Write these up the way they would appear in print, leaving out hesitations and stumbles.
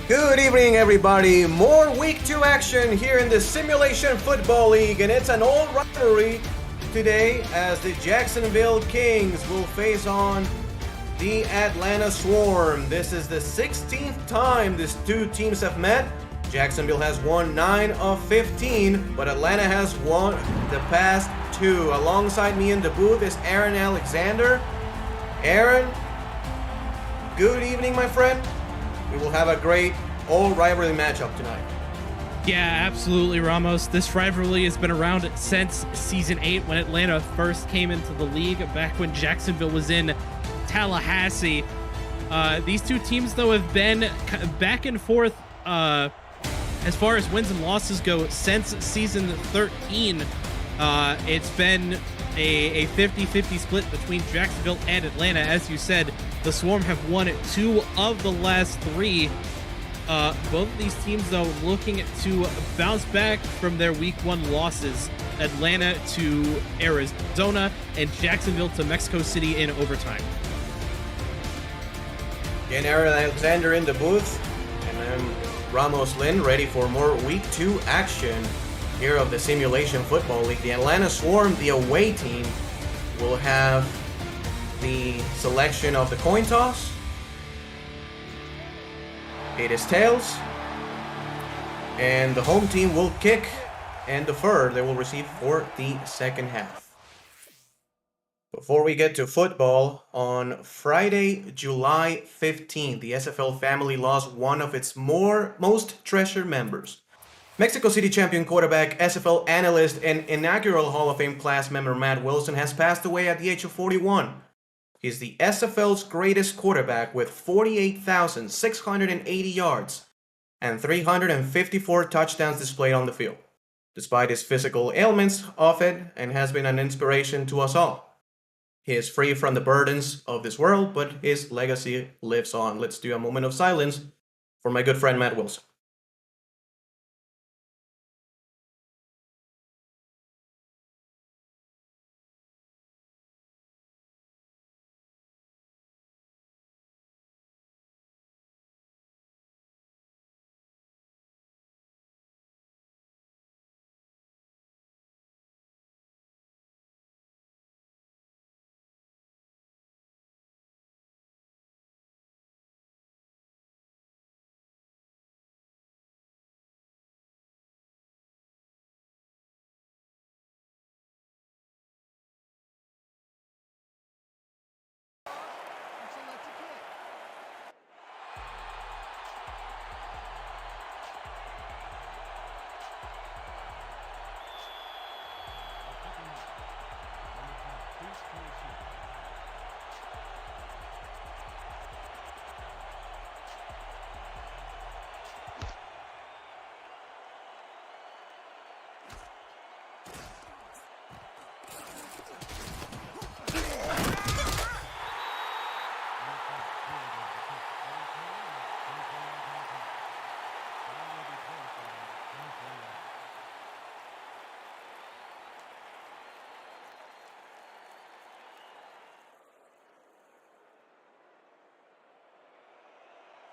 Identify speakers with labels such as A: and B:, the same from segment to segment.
A: Good evening, everybody. More Week 2 action here in the Simulation Football League, and it's an old rivalry today as the Jacksonville Kings will face on the Atlanta Swarm. This is the 16th time these two teams have met. Jacksonville has won 9 of 15, but Atlanta has won the past 2. Alongside me in the booth is Aaron Alexander. Aaron, good evening, my friend. We will have a great old rivalry matchup tonight.
B: Yeah, absolutely, Ramos. This rivalry has been around since Season 8 when Atlanta first came into the league, back when Jacksonville was in Tallahassee. These two teams, though, have been back and forth as far as wins and losses go since Season 13. It's been a 50-50 split between Jacksonville and Atlanta. As you said, the Swarm have won 2 of the last 3. Both of these teams, though, looking to bounce back from their Week 1 losses. Atlanta to Arizona and Jacksonville to Mexico City in overtime.
A: Again, Aaron Alexander in the booth, and I'm Ramos Lynn, ready for more Week 2 action here of the Simulation Football League. The Atlanta Swarm, the away team, will have the selection of the coin toss. It is tails, and the home team will kick and defer. They will receive for the second half. Before we get to football, on Friday, July 15th, the SFL family lost one of its most treasured members. Mexico City champion quarterback, SFL analyst, and inaugural Hall of Fame class member Matt Wilson has passed away at the age of 41. He's the SFL's greatest quarterback with 48,680 yards and 354 touchdowns displayed on the field. Despite his physical ailments, often and has been an inspiration to us all. He is free from the burdens of this world, but his legacy lives on. Let's do a moment of silence for my good friend Matt Wilson.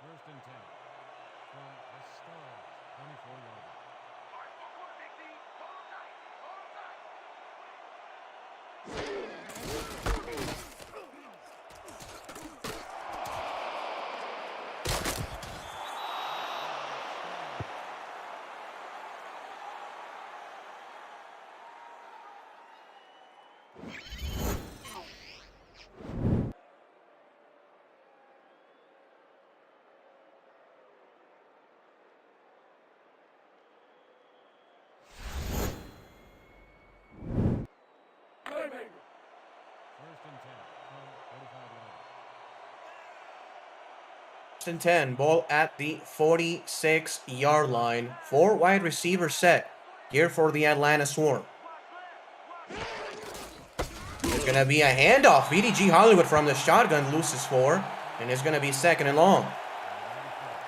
C: First and 10 from the Star 24-yard. First and 10 from 45-yard.
A: First and 10, ball at the 46-yard line. 4 wide receivers set here for the Atlanta Swarm. There's going to be a handoff. BDG Hollywood from the shotgun loses 4, and it's going to be second and long.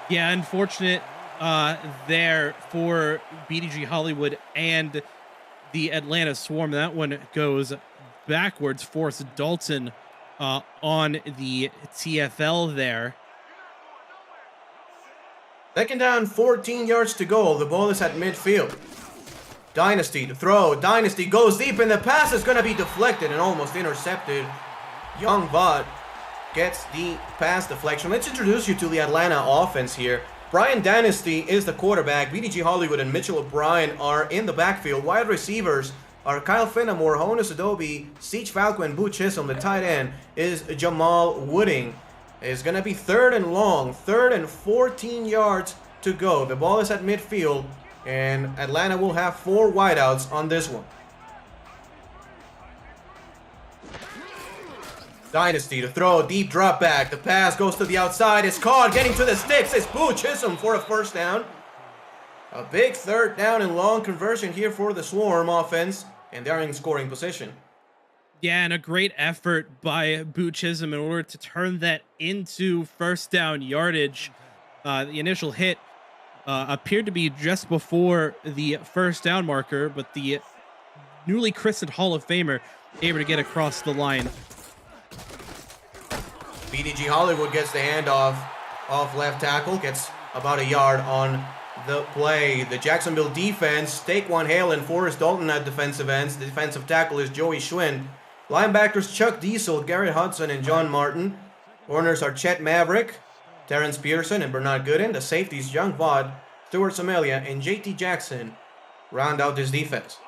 B: Yeah, unfortunate there for BDG Hollywood and the Atlanta Swarm. That one goes backwards, force Dalton on the TFL there.
A: Second down, 14 yards to go. The ball is at midfield. Dynasty to throw. Dynasty goes deep, and the pass is going to be deflected and almost intercepted. Young Vaught gets the pass deflection. Let's introduce you to the Atlanta offense here. Brian Dynasty is the quarterback. BDG Hollywood and Mitchell O'Brien are in the backfield. Wide receivers are Kyle Fenimore, Honus Adobe, Siege Falco, and Boo Chisholm. The tight end is Jamal Wooding. It's going to be third and long. Third and 14 yards to go. The ball is at midfield, and Atlanta will have 4 wideouts on this one. Dynasty to throw, deep drop back. The pass goes to the outside. It's caught. Getting to the sticks. It's Boo Chisholm for a first down. A big third down and long conversion here for the Swarm offense, and they're in scoring position.
B: Yeah, and a great effort by Boo Chisholm in order to turn that into first down yardage. The initial hit appeared to be just before the first down marker, but the newly christened Hall of Famer able to get across the line.
A: BDG Hollywood gets the handoff off left tackle, gets about a yard on the play. The Jacksonville defense, Taekwon Hale and Forrest Dalton at defensive ends. The defensive tackle is Joey Schwinn. Linebackers Chuck Diesel, Garrett Hudson, and John Martin. Corners are Chet Maverick, Terrence Pearson, and Bernard Gooden. The safeties, Young Vaught, Stuart Samelia, and JT Jackson round out this defense.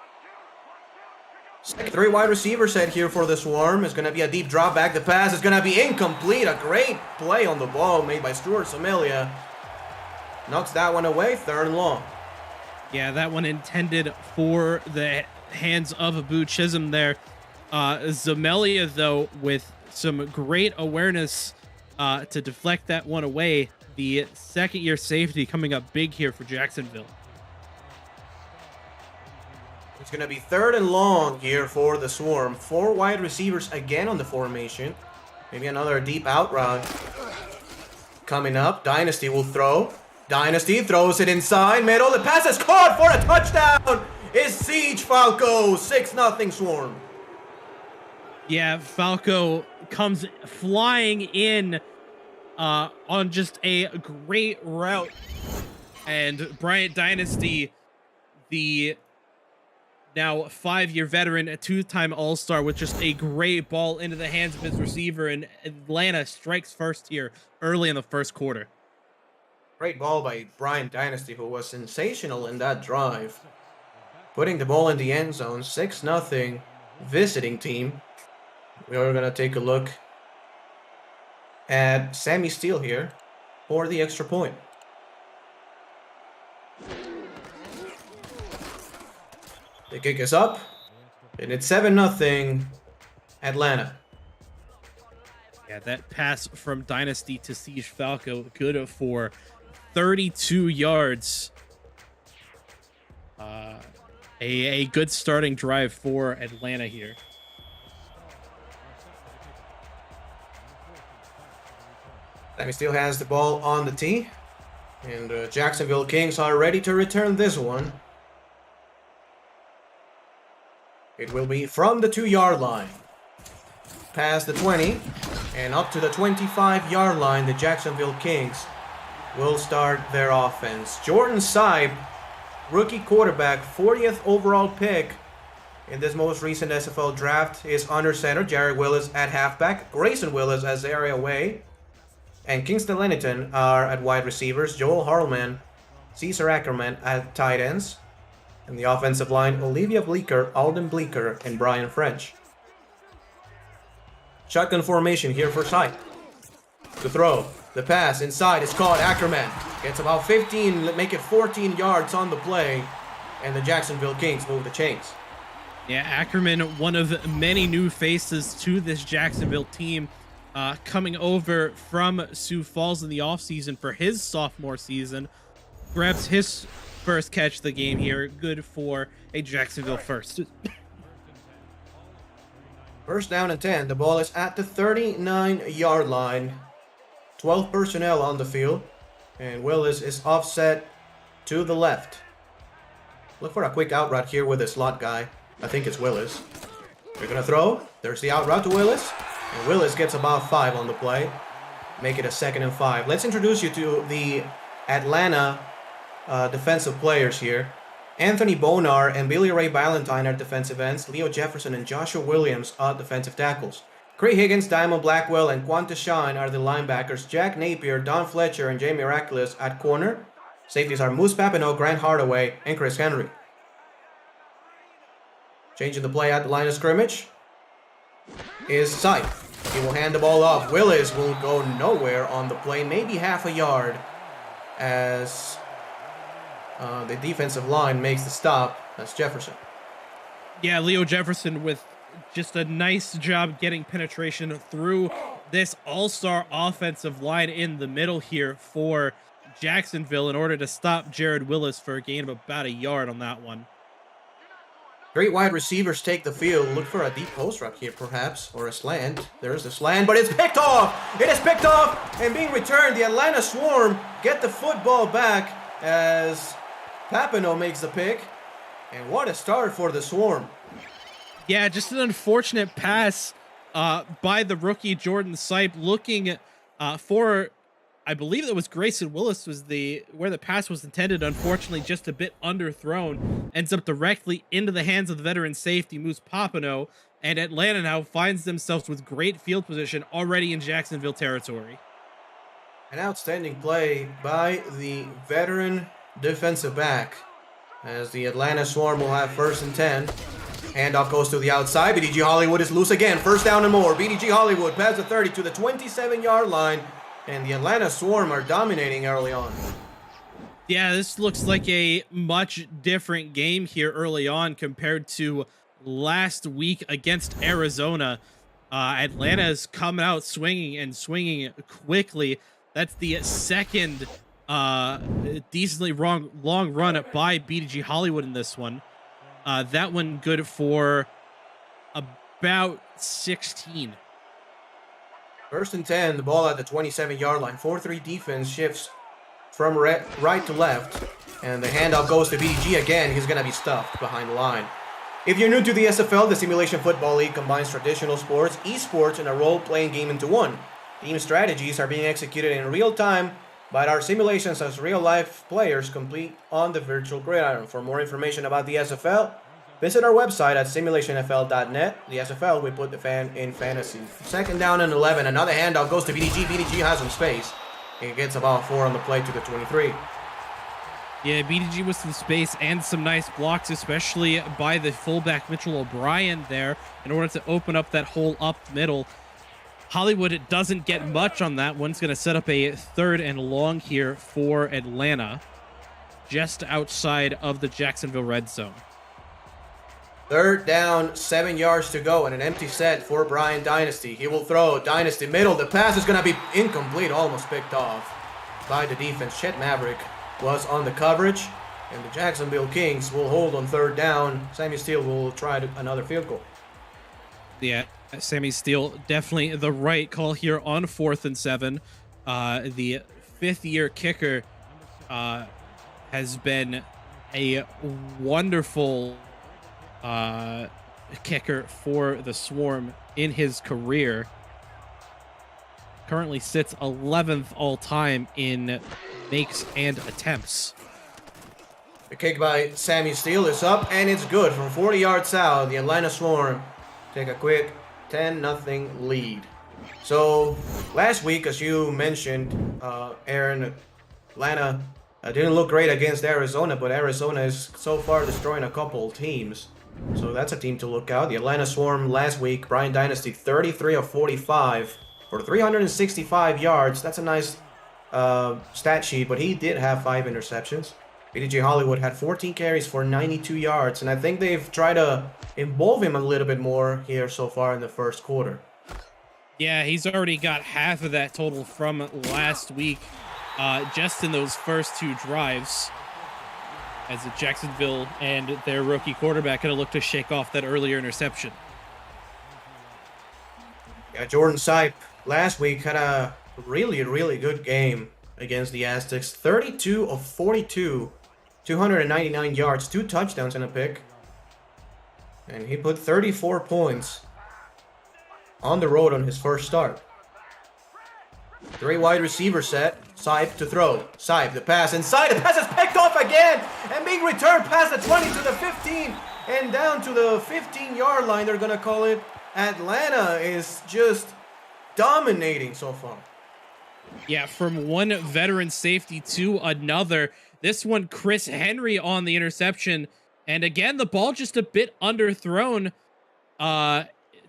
A: Second 3 wide receiver set here for the Swarm. It's going to be a deep drop back. The pass is going to be incomplete. A great play on the ball made by Stuart Samelia. Knocks that one away, third and long.
B: Yeah, that one intended for the hands of Abu Chisholm there. Zamelia, though, with some great awareness to deflect that one away. The second-year safety coming up big here for Jacksonville.
A: It's going to be third and long here for the Swarm. 4 wide receivers again on the formation. Maybe another deep out route coming up. Dynasty will throw. Dynasty throws it inside middle. The pass is caught for a touchdown. Is Siege Falco. 6-0 Swarm.
B: Yeah, Falco comes flying in on just a great route. And Bryant Dynasty, the now 5-year veteran, a 2-time All-Star, with just a great ball into the hands of his receiver, and Atlanta strikes first here early in the first quarter.
A: Great ball by Bryant Dynasty, who was sensational in that drive. Putting the ball in the end zone, 6-0 visiting team. We are going to take a look at Sammy Steele here for the extra point. The kick is up, and it's 7-0 Atlanta.
B: Yeah, that pass from Dynasty to Siege Falco, good for 32 yards. A good starting drive for Atlanta here.
A: Sammy Steele has the ball on the tee, and the Jacksonville Kings are ready to return this one. It will be from the 2-yard line, past the 20, and up to the 25-yard line. The Jacksonville Kings will start their offense. Jordan Seib, rookie quarterback, 40th overall pick in this most recent SFL draft, is under center. Jared Willis at halfback, Grayson Willis as area away, and Kingston Lennington are at wide receivers. Joel Harleman, Cesar Ackerman at tight ends. And the offensive line, Olivia Bleeker, Alden Bleeker, and Brian French. Shotgun formation here for Seib. To throw. The pass inside is caught. Ackerman gets about 15, make it 14 yards on the play. And the Jacksonville Kings move the chains.
B: Yeah, Ackerman, one of many new faces to this Jacksonville team, coming over from Sioux Falls in the offseason for his sophomore season. Grabs his first catch of the game here. Good for a Jacksonville first.
A: First down and 10. The ball is at the 39-yard line. 12 personnel on the field. And Willis is offset to the left. Look for a quick out route here with the slot guy. I think it's Willis. They're going to throw. There's the out route to Willis. And Willis gets about 5 on the play. Make it a 2nd and 5. Let's introduce you to the Atlanta defensive players here. Anthony Bonar and Billy Ray Ballantyne are defensive ends. Leo Jefferson and Joshua Williams are defensive tackles. Craig Higgins, Diamond Blackwell, and Quanta Shine are the linebackers. Jack Napier, Don Fletcher, and Jamie Miraculous at corner. Safeties are Moose Papineau, Grant Hardaway, and Chris Henry. Changing the play at the line of scrimmage is Sipe. He will hand the ball off. Willis will go nowhere on the play, maybe half a yard, as the defensive line makes the stop. That's Jefferson.
B: Yeah, Leo Jefferson with just a nice job getting penetration through this all-star offensive line in the middle here for Jacksonville in order to stop Jared Willis for a gain of about a yard on that one.
A: Great wide receivers take the field. Look for a deep post route here, perhaps, or a slant. There's the slant, but it's picked off. It is picked off and being returned. The Atlanta Swarm get the football back as Papineau makes the pick. And what a start for the Swarm.
B: Yeah, just an unfortunate pass by the rookie Jordan Sipe, looking for, I believe it was Grayson Willis was where the pass was intended. Unfortunately, just a bit underthrown. Ends up directly into the hands of the veteran safety, Moose Papineau. And Atlanta now finds themselves with great field position already in Jacksonville territory.
A: An outstanding play by the veteran defensive back, as the Atlanta Swarm will have 1st and 10. Handoff goes to the outside. BDG Hollywood is loose again. 1st down and more. BDG Hollywood past the 30 to the 27-yard line. And the Atlanta Swarm are dominating early on.
B: Yeah, this looks like a much different game here early on compared to last week against Arizona. Atlanta's coming out swinging and swinging quickly. That's the second decently long run by BDG Hollywood in this one. That one good for about 16.
A: 1st and 10, the ball at the 27-yard line. 4-3 defense shifts from right to left. And the handoff goes to BDG again. He's going to be stuffed behind the line. If you're new to the SFL, the Simulation Football League combines traditional sports, esports, and a role-playing game into one. Team strategies are being executed in real time, but our simulations as real-life players complete on the virtual gridiron. For more information about the SFL, visit our website at simulationfl.net. The SFL, we put the fan in fantasy. 2nd down and 11. Another handoff goes to BDG. BDG has some space. He gets about 4 on the play to the 23.
B: Yeah, BDG with some space and some nice blocks, especially by the fullback Mitchell O'Brien there in order to open up that hole up middle. Hollywood doesn't get much on that one. It's going to set up a 3rd and long here for Atlanta, just outside of the Jacksonville red zone.
A: 3rd down, 7 yards to go, and an empty set for Brian Dynasty. He will throw. Dynasty middle. The pass is going to be incomplete, almost picked off by the defense. Chet Maverick was on the coverage, and the Jacksonville Kings will hold on 3rd down. Sammy Steele will try another field goal.
B: Yeah, Sammy Steele, definitely the right call here on 4th and 7. The 5th-year kicker has been a wonderful kicker for the Swarm in his career. Currently sits 11th all-time in makes and attempts.
A: The kick by Sammy Steele is up, and it's good from 40 yards out. The Atlanta Swarm take a quick 10-0 lead. So last week, as you mentioned, Aaron, Atlanta didn't look great against Arizona, but Arizona is so far destroying a couple teams. So that's a team to look out. The Atlanta Swarm last week, Brian Dynasty, 33 of 45 for 365 yards. That's a nice stat sheet, but he did have 5 interceptions. BDG Hollywood had 14 carries for 92 yards, and I think they've tried to involve him a little bit more here so far in the 1st quarter.
B: Yeah, he's already got half of that total from last week, just in those first 2 drives, as Jacksonville and their rookie quarterback going to look to shake off that earlier interception.
A: Yeah, Jordan Sipe last week had a really, really good game against the Aztecs. 32 of 42, 299 yards, 2 touchdowns and a pick. And he put 34 points on the road on his first start. 3 wide receiver set. Sipe to throw. Sipe, the pass inside. The pass is picked off again. And being returned past the 20 to the 15. And down to the 15-yard line, they're going to call it. Atlanta is just dominating so far.
B: Yeah, from one veteran safety to another. This one, Chris Henry on the interception. And again, the ball just a bit underthrown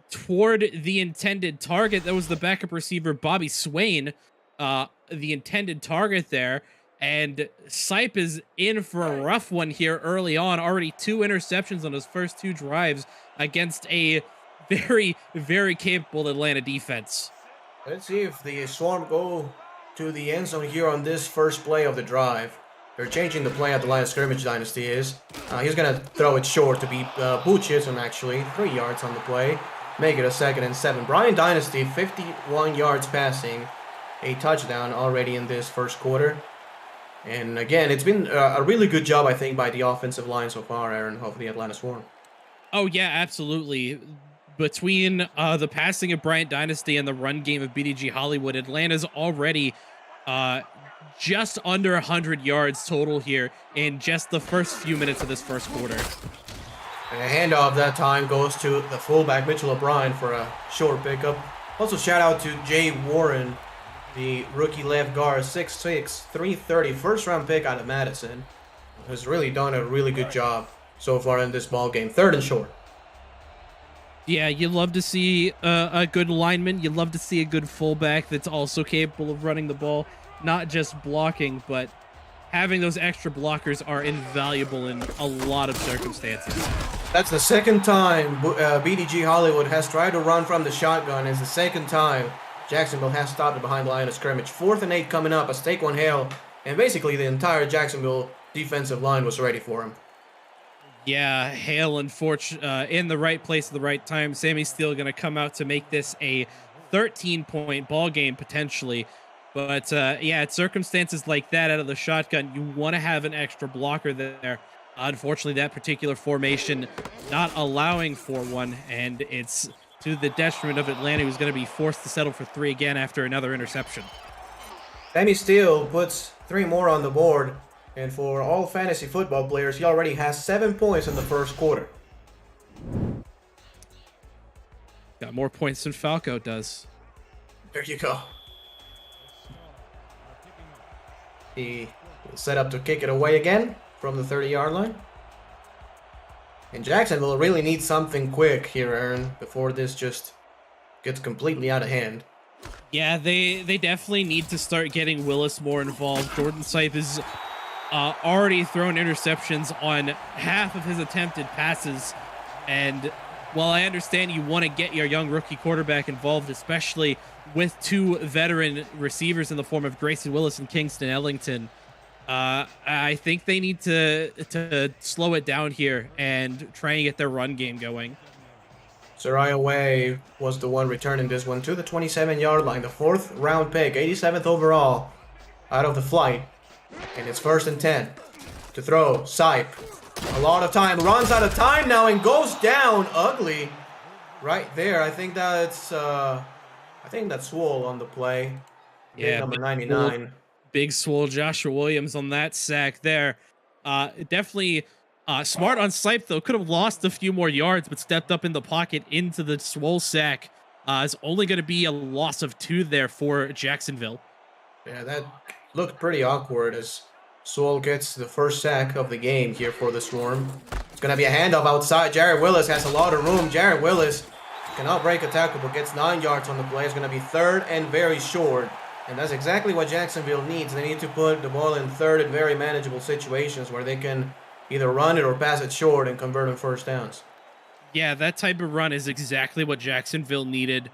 B: toward the intended target. That was the backup receiver, Bobby Swain, the intended target there. And Sipe is in for a rough one here early on. Already 2 interceptions on his first 2 drives against a very, very capable Atlanta defense.
A: Let's see if the Swarm go to the end zone here on this first play of the drive. They're changing the play at the line of scrimmage, Dynasty is. He's going to throw it short to beat Boo Chisholm, actually. 3 yards on the play. Make it a 2nd and 7. Brian Dynasty, 51 yards passing. A touchdown already in this first quarter. And again, it's been a really good job, I think, by the offensive line so far, Aaron, of the Atlanta Swarm.
B: Oh, yeah, absolutely. Between the passing of Bryant Dynasty and the run game of BDG Hollywood, Atlanta's already just under 100 yards total here in just the first few minutes of this first quarter.
A: And a handoff that time goes to the fullback, Mitchell O'Brien, for a short pickup. Also, shout out to Jay Warren, the rookie left guard, 6'6", 330, first-round pick out of Madison, who's really done a really good job so far in this ball game. 3rd and short.
B: Yeah, you love to see a good lineman. You love to see a good fullback that's also capable of running the ball, not just blocking, but having those extra blockers are invaluable in a lot of circumstances.
A: That's the second time BDG Hollywood has tried to run from the shotgun. It's the second time Jacksonville has stopped it behind the line of scrimmage. 4th and 8 coming up, a take one hail, and basically the entire Jacksonville defensive line was ready for him.
B: Yeah, Hale in the right place at the right time. Sammy Steele going to come out to make this a 13-point ball game potentially. But yeah, at circumstances like that out of the shotgun, you want to have an extra blocker there. Unfortunately, that particular formation not allowing for one, and it's to the detriment of Atlanta, who's going to be forced to settle for 3 again after another interception.
A: Sammy Steele puts 3 more on the board. And for all fantasy football players, he already has 7 points in the first quarter.
B: Got more points than Falco does.
A: There you go. He will set up to kick it away again from the 30-yard line. And Jacksonville really needs something quick here, Aaron, before this just gets completely out of hand.
B: Yeah, they definitely need to start getting Willis more involved. Jordan Sipe is already thrown interceptions on half of his attempted passes. And while I understand you want to get your young rookie quarterback involved, especially with 2 veteran receivers in the form of Grayson Willis and Kingston Ellington, I think they need to slow it down here and try and get their run game going.
A: Soraya Way was the one returning this one to the 27-yard line. The 4th round pick, 87th overall, out of the flight. And it's 1st and 10 to throw. Sipe, a lot of time, runs out of time now and goes down ugly right there. I think that's Swole on the play.
B: Yeah,
A: number 99.
B: Big Swole Joshua Williams on that sack there. Definitely smart on Sipe, though. Could have lost a few more yards, but stepped up in the pocket into the Swole sack. It's only going to be a loss of 2 there for Jacksonville.
A: Yeah, that looked pretty awkward as Swole gets the first sack of the game here for the Swarm. It's going to be a handoff outside. Jared Willis has a lot of room. Jared Willis cannot break a tackle, but gets 9 yards on the play. It's going to be 3rd and very short. And that's exactly what Jacksonville needs. They need to put the ball in 3rd and very manageable situations where they can either run it or pass it short and convert on first downs.
B: Yeah, that type of run is exactly what Jacksonville needed.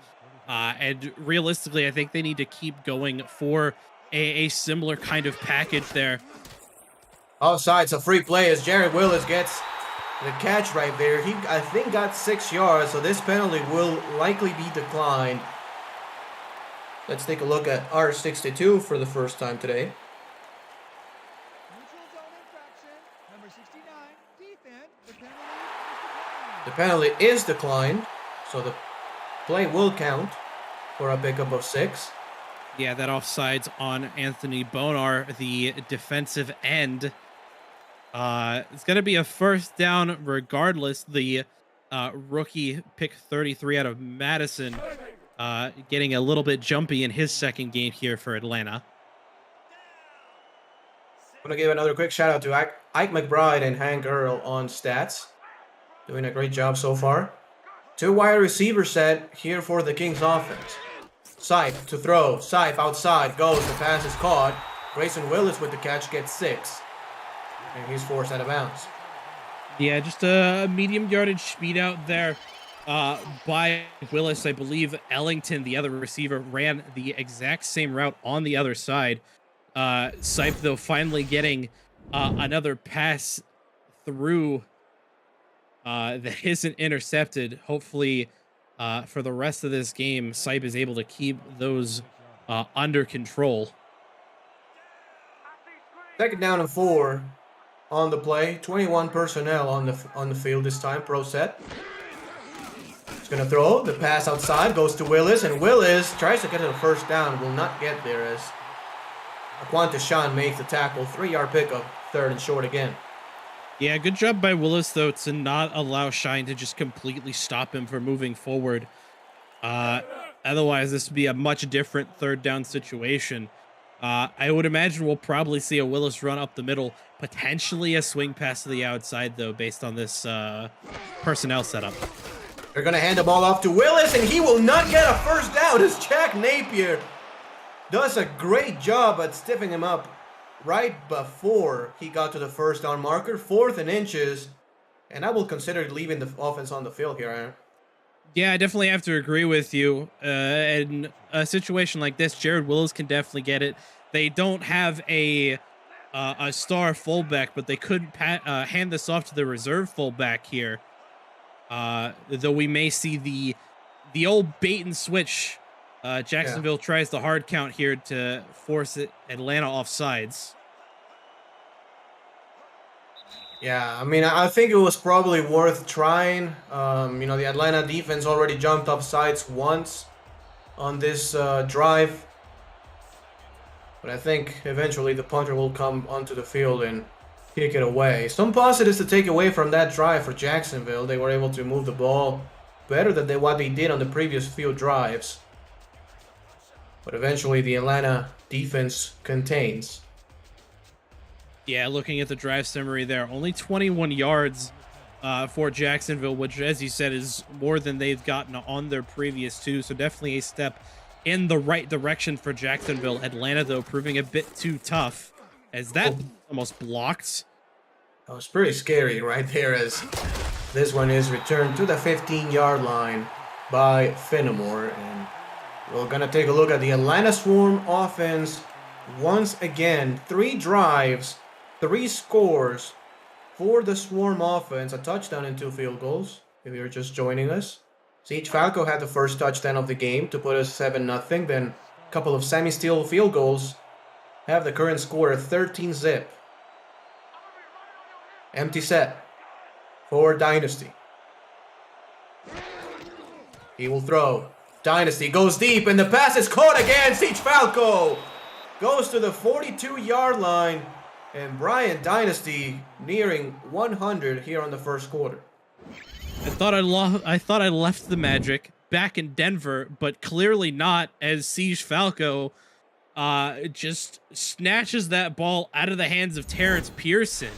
B: And realistically, I think they need to keep going for a similar kind of package there.
A: Offside's a free play as Jared Willis gets the catch right there. He, I think, got 6 yards, so this penalty will likely be declined. Let's take a look at R62 for the first time today. The penalty is declined, so the play will count for a pickup of 6.
B: Yeah, that offsides on Anthony Bonar, the defensive end. It's going to be a first down regardless. The rookie pick 33 out of Madison getting a little bit jumpy in his second game here for Atlanta.
A: I'm going to give another quick shout out to Ike McBride and Hank Earl on stats. Doing a great job so far. 2 wide receiver set here for the Kings offense. Sipe to throw. Sipe outside. Goes. The pass is caught. Grayson Willis with the catch gets 6. And he's forced out of bounds.
B: Yeah, just a medium yardage speed out there by Willis. I believe Ellington, the other receiver, ran the exact same route on the other side. Sipe, though, finally getting another pass through that isn't intercepted. Hopefully, for the rest of this game, Sipe is able to keep those under control.
A: 2nd down and 4 on the play. 21 personnel on the field this time. Pro set. He's gonna throw the pass outside. Goes to Willis, and Willis tries to get to the first down. Will not get there as Aquanta Sean makes the tackle. 3-yard pickup. 3rd and short again.
B: Yeah, good job by Willis, though, to not allow Shine to just completely stop him from moving forward. Otherwise, this would be a much different 3rd down situation. I would imagine we'll probably see a Willis run up the middle, potentially a swing pass to the outside, though, based on this personnel setup.
A: They're going to hand the ball off to Willis, and he will not get a first down as Jack Napier does a great job at stiffing him up right before he got to the first down marker. 4th and inches, and I will consider leaving the offense on the field here, Aaron.
B: Yeah, I definitely have to agree with you. In a situation like this, Jared Willis can definitely get it. They don't have a star fullback, but they could hand this off to the reserve fullback here. Though we may see the old bait and switch. Jacksonville tries the hard count here to force Atlanta off sides.
A: Yeah, I mean, I think it was probably worth trying. The Atlanta defense already jumped off sides once on this drive. But I think eventually the punter will come onto the field and kick it away. Some positives to take away from that drive for Jacksonville. They were able to move the ball better than what they did on the previous few drives. But eventually the Atlanta defense contains.
B: Yeah, looking at the drive summary there, only 21 yards for Jacksonville, which, as you said, is more than they've gotten on their previous 2. So definitely a step in the right direction for Jacksonville. Atlanta, though, proving a bit too tough as that almost blocked.
A: That was pretty scary right there as this one is returned to the 15-yard line by Fenimore. And we're going to take a look at the Atlanta Swarm offense once again. 3 drives, 3 scores for the Swarm offense. A touchdown and 2 field goals, if you're just joining us. Siege Falco had the first touchdown of the game to put us 7-0. Then a couple of semi-steal field goals have the current score at 13-zip. Empty set for Dynasty. He will throw. Dynasty goes deep, and the pass is caught again. Siege Falco goes to the 42-yard line, and Brian Dynasty nearing 100 here on the first quarter.
B: I thought I left the Magic back in Denver, but clearly not, as Siege Falco just snatches that ball out of the hands of Terrence Pearson.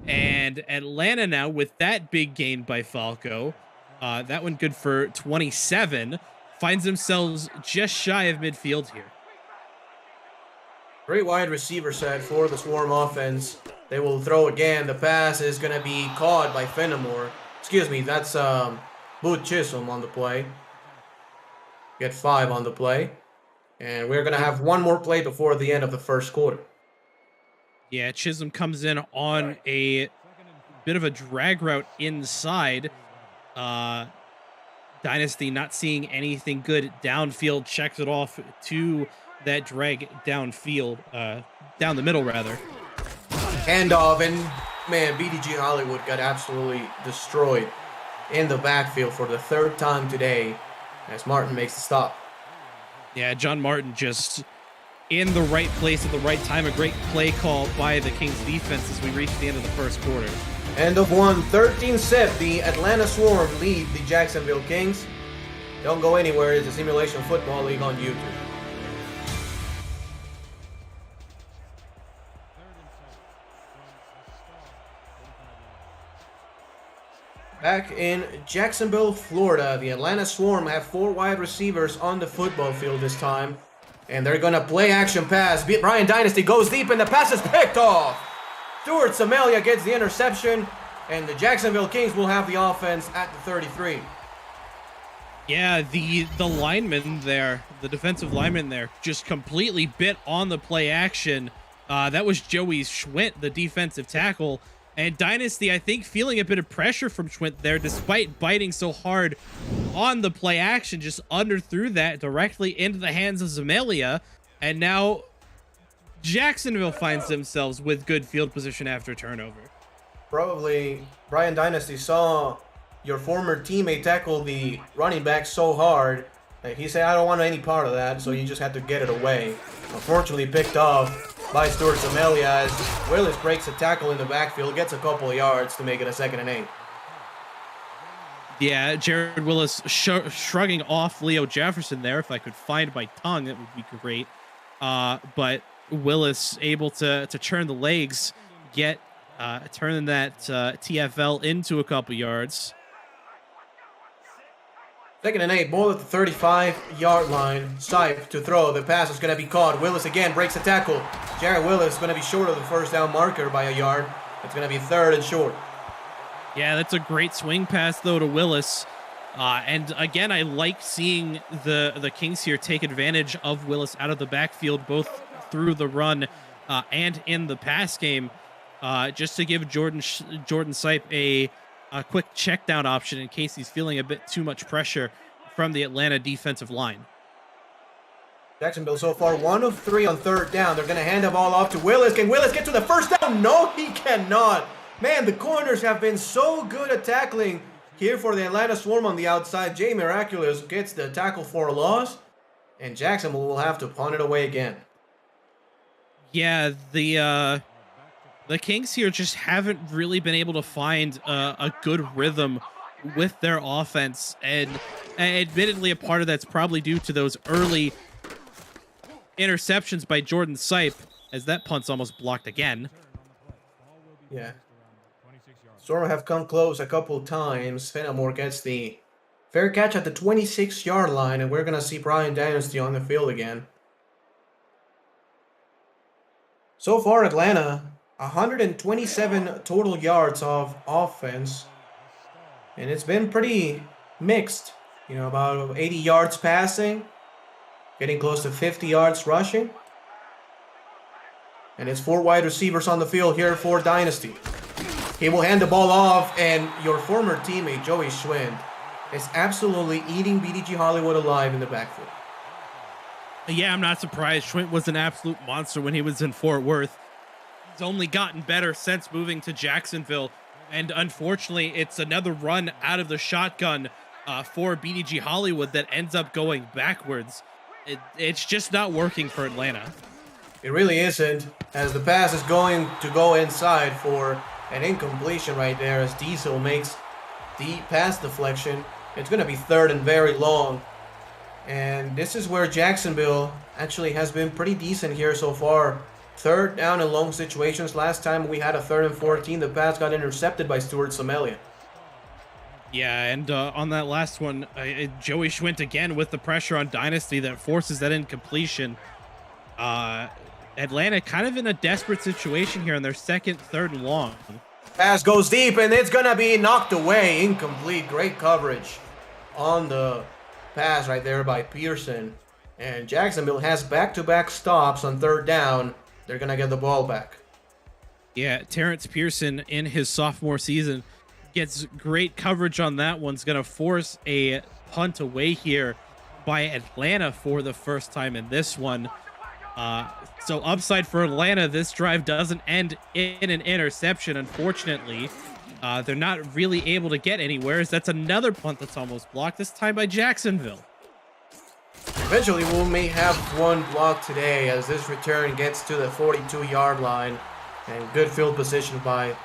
B: And Atlanta now, with that big gain by Falco, that one good for 27, finds themselves just shy of midfield here.
A: Great wide receiver set for the Swarm offense. They will throw again. The pass is going to be caught by Fenimore. Excuse me, that's Boot Chisholm on the play. Get 5 on the play. And we're going to have one more play before the end of the first quarter.
B: Yeah, Chisholm comes in on a bit of a drag route inside. Dynasty not seeing anything good downfield, checks it off to that drag downfield, down the middle rather.
A: Handoff, and man, BDG Hollywood got absolutely destroyed in the backfield for the 3rd time today as Martin makes the stop.
B: Yeah, John Martin just in the right place at the right time. A great play call by the Kings defense as we reach the end of the first quarter.
A: End of one, 13-7. The Atlanta Swarm lead the Jacksonville Kings. Don't go anywhere. It's the Simulation Football League on YouTube. Back in Jacksonville, Florida, the Atlanta Swarm have 4 wide receivers on the football field this time. And they're going to play action pass. Brian Dynasty goes deep and the pass is picked off. Stuart Samalia gets the interception. And the Jacksonville Kings will have the offense at the 33.
B: Yeah, the lineman there, the defensive lineman there, just completely bit on the play action. That was Joey Schwint, the defensive tackle. And Dynasty, I think, feeling a bit of pressure from Schwint there, despite biting so hard on the play action, just underthrew that directly into the hands of Zamalia. And now Jacksonville finds themselves with good field position after turnover.
A: Probably Brian Dynasty saw your former teammate tackle the running back so hard that he said, I don't want any part of that, so you just had to get it away. Unfortunately picked off by Stuart Zamalia as Willis breaks a tackle in the backfield, gets a couple of yards to make it a 2nd and 8.
B: Yeah, Jared Willis shrugging off Leo Jefferson there. If I could find my tongue, that would be great. But Willis able to turn the legs, turning that TFL into a couple yards.
A: 2nd and 8, ball at the 35-yard line. Stipe to throw. The pass is going to be caught. Willis again breaks the tackle. Jared Willis is going to be short of the first down marker by a yard. It's going to be 3rd and short.
B: Yeah, that's a great swing pass, though, to Willis. And again, I like seeing the Kings here take advantage of Willis out of the backfield, both through the run and in the pass game, just to give Jordan Sipe a quick check down option in case he's feeling a bit too much pressure from the Atlanta defensive line.
A: Jacksonville so far 1 of 3 on 3rd down. They're going to hand the ball off to Willis. Can Willis get to the first down? No, he cannot. Man, the corners have been so good at tackling here for the Atlanta Swarm on the outside. Jay Miraculous gets the tackle for a loss, and Jacksonville will have to punt it away again.
B: Yeah, the Kings here just haven't really been able to find a good rhythm with their offense, and admittedly a part of that's probably due to those early interceptions by Jordan Sipe, as that punt's almost blocked again.
A: Yeah. Storm have come close a couple times. Fenimore gets the fair catch at the 26-yard line, and we're going to see Brian Dynasty on the field again. So far, Atlanta, 127 total yards of offense, and it's been pretty mixed. You know, about 80 yards passing, getting close to 50 yards rushing. And it's 4 wide receivers on the field here for Dynasty. He will hand the ball off, and your former teammate, Joey Schwinn, is absolutely eating BDG Hollywood alive in the backfield.
B: Yeah, I'm not surprised. Schwinn was an absolute monster when he was in Fort Worth. He's only gotten better since moving to Jacksonville, and unfortunately, it's another run out of the shotgun for BDG Hollywood that ends up going backwards. It's just not working for Atlanta.
A: It really isn't, as the pass is going to go inside for an incompletion right there as Diesel makes the pass deflection. It's going to be 3rd and very long. And this is where Jacksonville actually has been pretty decent here so far. 3rd down and long situations. Last time we had a 3rd and 14. The pass got intercepted by Stuart Samalia.
B: Yeah, and on that last one, Joey Schwint again with the pressure on Dynasty that forces that incompletion. Atlanta kind of in a desperate situation here on their 2nd, 3rd and long.
A: Pass goes deep, and it's going to be knocked away. Incomplete. Great coverage on the pass right there by Pearson. And Jacksonville has back-to-back stops on 3rd down. They're going to get the ball back.
B: Yeah, Terrence Pearson in his sophomore season gets great coverage on that one. It's going to force a punt away here by Atlanta for the first time in this one. So upside for Atlanta, this drive doesn't end in an interception, unfortunately. They're not really able to get anywhere, as that's another punt that's almost blocked, this time by Jacksonville.
A: Eventually, we may have one block today as this return gets to the 42-yard line. And good field position by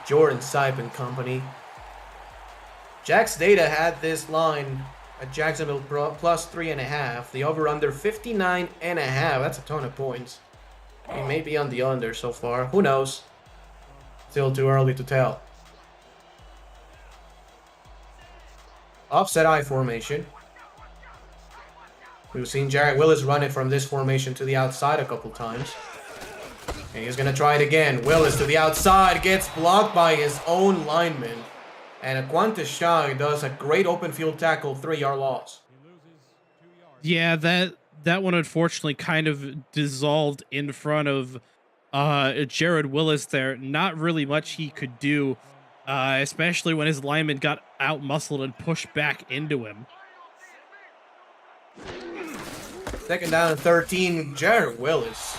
A: Jordan Sipe and company. Jack's data had this line at Jacksonville plus 3.5. The over-under 59.5. That's a ton of points. He may be on the under so far. Who knows? Still too early to tell. Offset I formation. We've seen Jarrett Willis run it from this formation to the outside a couple times. And he's going to try it again. Willis to the outside, gets blocked by his own lineman. And Aquantis Shai does a great open field tackle, 3-yard loss.
B: Yeah, that one unfortunately kind of dissolved in front of Jared Willis there. Not really much he could do, especially when his lineman got out-muscled and pushed back into him.
A: Second down and 13, Jared Willis.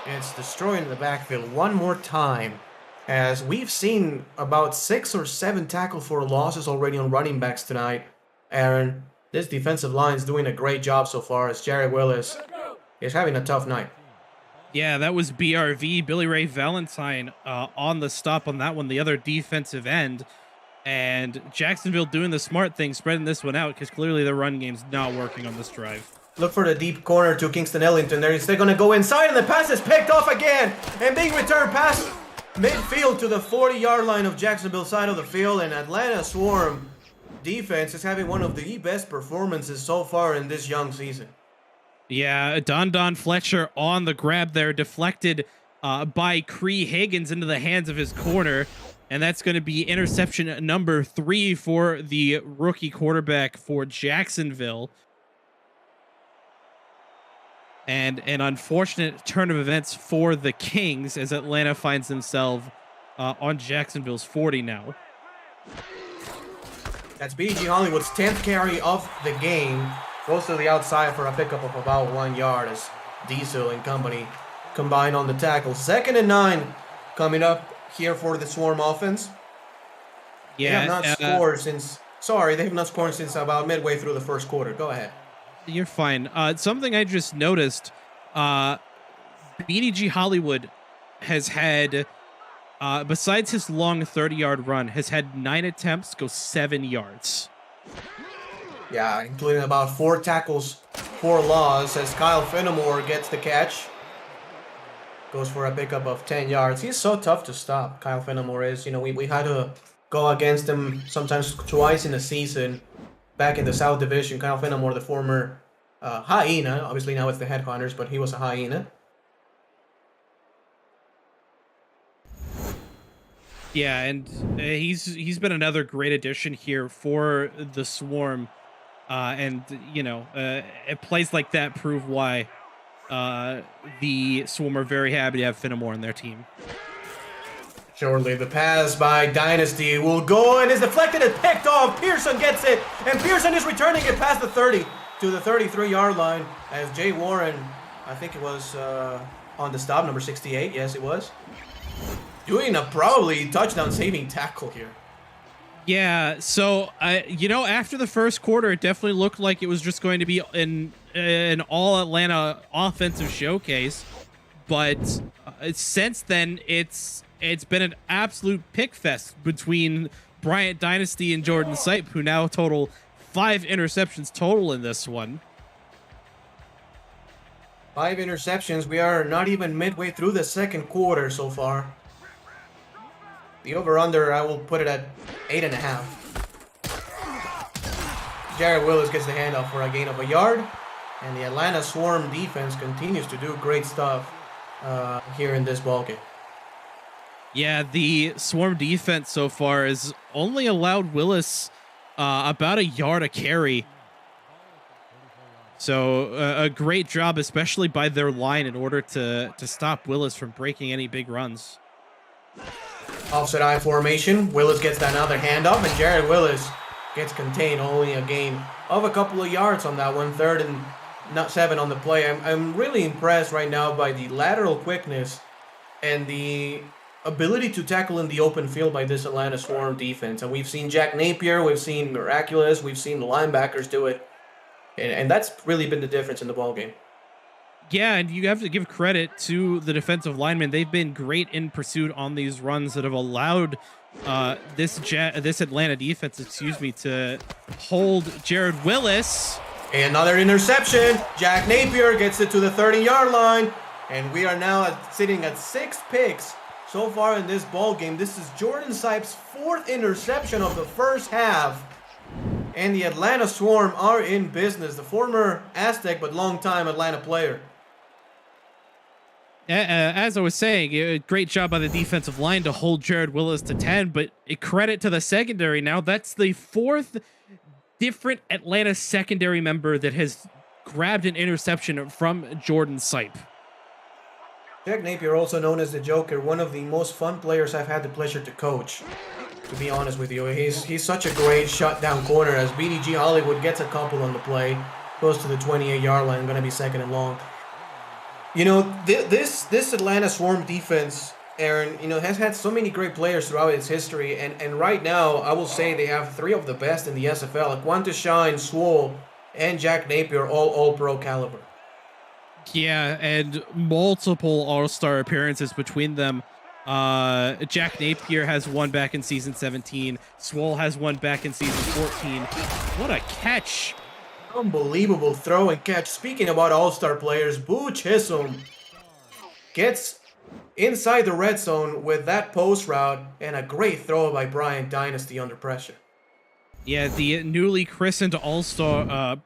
A: It's destroying the backfield one more time. As we've seen about 6 or 7 tackle for losses already on running backs tonight. Aaron, this defensive line is doing a great job so far as Jared Willis is having a tough night.
B: Yeah, that was BRV, Billy Ray Valentine, on the stop on that one, the other defensive end. And Jacksonville doing the smart thing, spreading this one out, because clearly the run game's not working on this drive.
A: Look for the deep corner to Kingston Ellington. They're instead going to go inside, and the pass is picked off again. And being returned past midfield to the 40-yard line of Jacksonville side of the field. And Atlanta Swarm defense is having one of the best performances so far in this young season.
B: Yeah, Don Fletcher on the grab there, deflected by Cree Higgins into the hands of his corner. And that's going to be interception number 3 for the rookie quarterback for Jacksonville. And an unfortunate turn of events for the Kings as Atlanta finds themselves on Jacksonville's 40 now.
A: That's BG Hollywood's 10th carry of the game. Goes to the outside for a pickup of about 1 yard as Diesel and company combine on the tackle. 2nd and 9 coming up here for the Swarm offense.
B: Yeah,
A: they have not scored since. Sorry, they have not scored since about midway through the first quarter. Go ahead.
B: You're fine. Something I just noticed, BDG Hollywood has had, besides his long 30-yard run, has had 9 attempts go 7 yards.
A: Yeah, including about 4 tackles, 4 loss, as Kyle Fenimore gets the catch. Goes for a pickup of 10 yards. He's so tough to stop, Kyle Fenimore is. You know, we had to go against him sometimes twice in the season. Back in the South Division, Kyle Fenimore, the former Hyena. Obviously now it's the Headhunters, but he was a Hyena.
B: Yeah, and he's been another great addition here for the Swarm. And, you know, plays like that prove why the Swarm are very happy to have Fenimore on their team.
A: Shortly, the pass by Dynasty will go and is deflected and picked off. Pearson gets it, and Pearson is returning it past the 30 to the 33-yard line as Jay Warren, I think it was on the stop, number 68. Yes, it was. Doing a probably touchdown-saving tackle here.
B: Yeah, so, you know, after the first quarter, it definitely looked like it was just going to be an all-Atlanta offensive showcase. But since then, it's been an absolute pick fest between Bryant Dynasty and Jordan Sipe, who now total 5 interceptions total in this one.
A: 5 interceptions. We are not even midway through the second quarter so far. The over-under, I will put it at 8.5. Jared Willis gets the handoff for a gain of 1 yard. And the Atlanta Swarm defense continues to do great stuff here in this ballgame.
B: Yeah, the Swarm defense so far has only allowed Willis about 1 yard a carry. So a great job, especially by their line, in order to stop Willis from breaking any big runs.
A: Offset I formation. Willis gets another handoff, and Jared Willis gets contained. Only a gain of a couple of yards on that one. 3rd and 7 on the play. I'm really impressed right now by the lateral quickness and the ability to tackle in the open field by this Atlanta Swarm defense. And we've seen Jack Napier, we've seen Miraculous, we've seen the linebackers do it. And that's really been the difference in the ball game.
B: Yeah, and you have to give credit to the defensive linemen. They've been great in pursuit on these runs that have allowed this Atlanta defense, to hold Jared Willis.
A: Another interception. Jack Napier gets it to the 30-yard line. And we are now sitting at 6 picks so far in this ball game. This is Jordan Sipes' 4th interception of the first half. And the Atlanta Swarm are in business. The former Aztec but long-time Atlanta player.
B: As I was saying, a great job by the defensive line to hold Jared Willis to 10, but a credit to the secondary now. That's the 4th different Atlanta secondary member that has grabbed an interception from Jordan Sipe.
A: Jack Napier, also known as the Joker, one of the most fun players I've had the pleasure to coach. To be honest with you, he's such a great shutdown corner as BDG Hollywood gets a couple on the play, goes to the 28-yard line, going to be 2nd and long. You know, this Atlanta Swarm defense, Aaron, you know, has had so many great players throughout its history, and right now, I will say they have 3 of the best in the SFL. Quanta Shine, Swole, and Jack Napier, all pro caliber.
B: Yeah, and multiple All-Star appearances between them. Jack Napier has one back in season 17. Swole has one back in season 14. What a catch!
A: Unbelievable throw and catch. Speaking about all-star players, Boo Chisholm gets inside the red zone with that post route and a great throw by Brian Dynasty under pressure.
B: Yeah, the newly christened all-star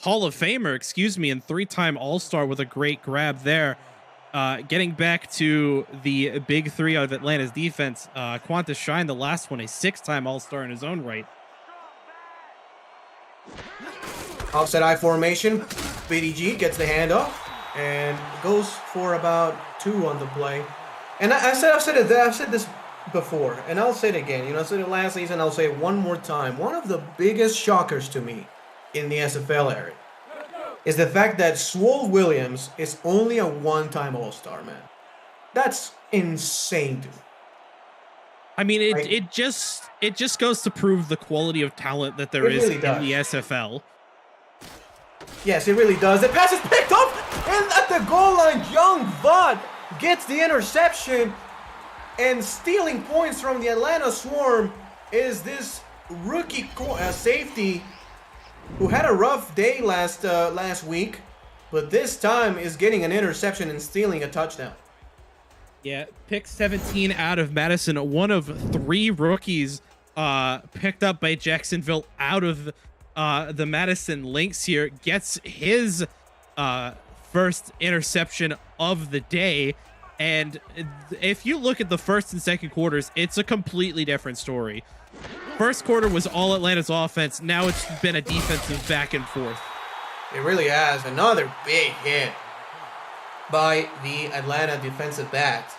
B: Hall of Famer, and 3-time all-star with a great grab there. Getting back to the big 3 of Atlanta's defense, Quanta Shine, the last one, a 6-time all-star in his own right.
A: Offset I formation, BDG gets the handoff and goes for about 2 on the play. And I've said this before, and I'll say it again. You know, I said it last season, I'll say it one more time. One of the biggest shockers to me in the SFL area is the fact that Swole Williams is only a 1-time All-Star, man. That's insane, dude.
B: I mean, it just goes to prove the quality of talent that there is in the SFL.
A: Yes, it really does. The pass is picked up, and at the goal line, Young Vaught gets the interception, and stealing points from the Atlanta Swarm is this rookie safety who had a rough day last week, but this time is getting an interception and stealing a touchdown.
B: Yeah, pick 17 out of Madison, one of 3 rookies picked up by Jacksonville out of the Madison Lynx here, gets his first interception of the day. And if you look at the first and second quarters, it's a completely different story. First quarter was all Atlanta's offense. Now it's been a defensive back and forth.
A: It really has. Another big hit by the Atlanta defensive back.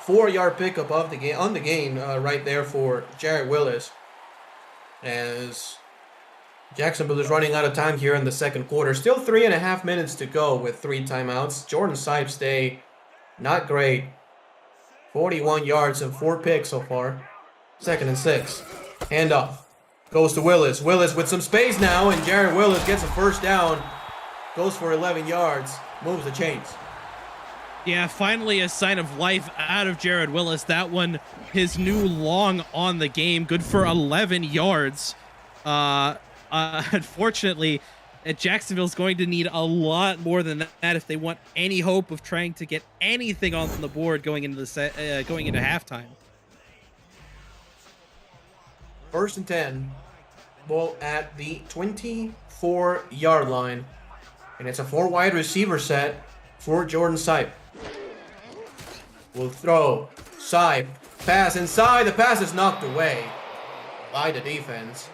A: 4-yard pickup on the game right there for Jared Willis. As Jacksonville is running out of time here in the second quarter. Still 3.5 minutes to go with 3 timeouts. Jordan Sipes' day, not great. 41 yards and 4 picks so far. 2nd and 6. Handoff. Goes to Willis. Willis with some space now, and Jared Willis gets a first down. Goes for 11 yards. Moves the chains.
B: Yeah, finally a sign of life out of Jared Willis. That one, his new long on the game. Good for 11 yards. Unfortunately, Jacksonville's going to need a lot more than that if they want any hope of trying to get anything on the board going into halftime.
A: 1st and 10. Ball at the 24-yard line. And it's a 4-wide receiver set for Jordan Sipe. Will throw. Sipe. Pass inside. The pass is knocked away by the defense.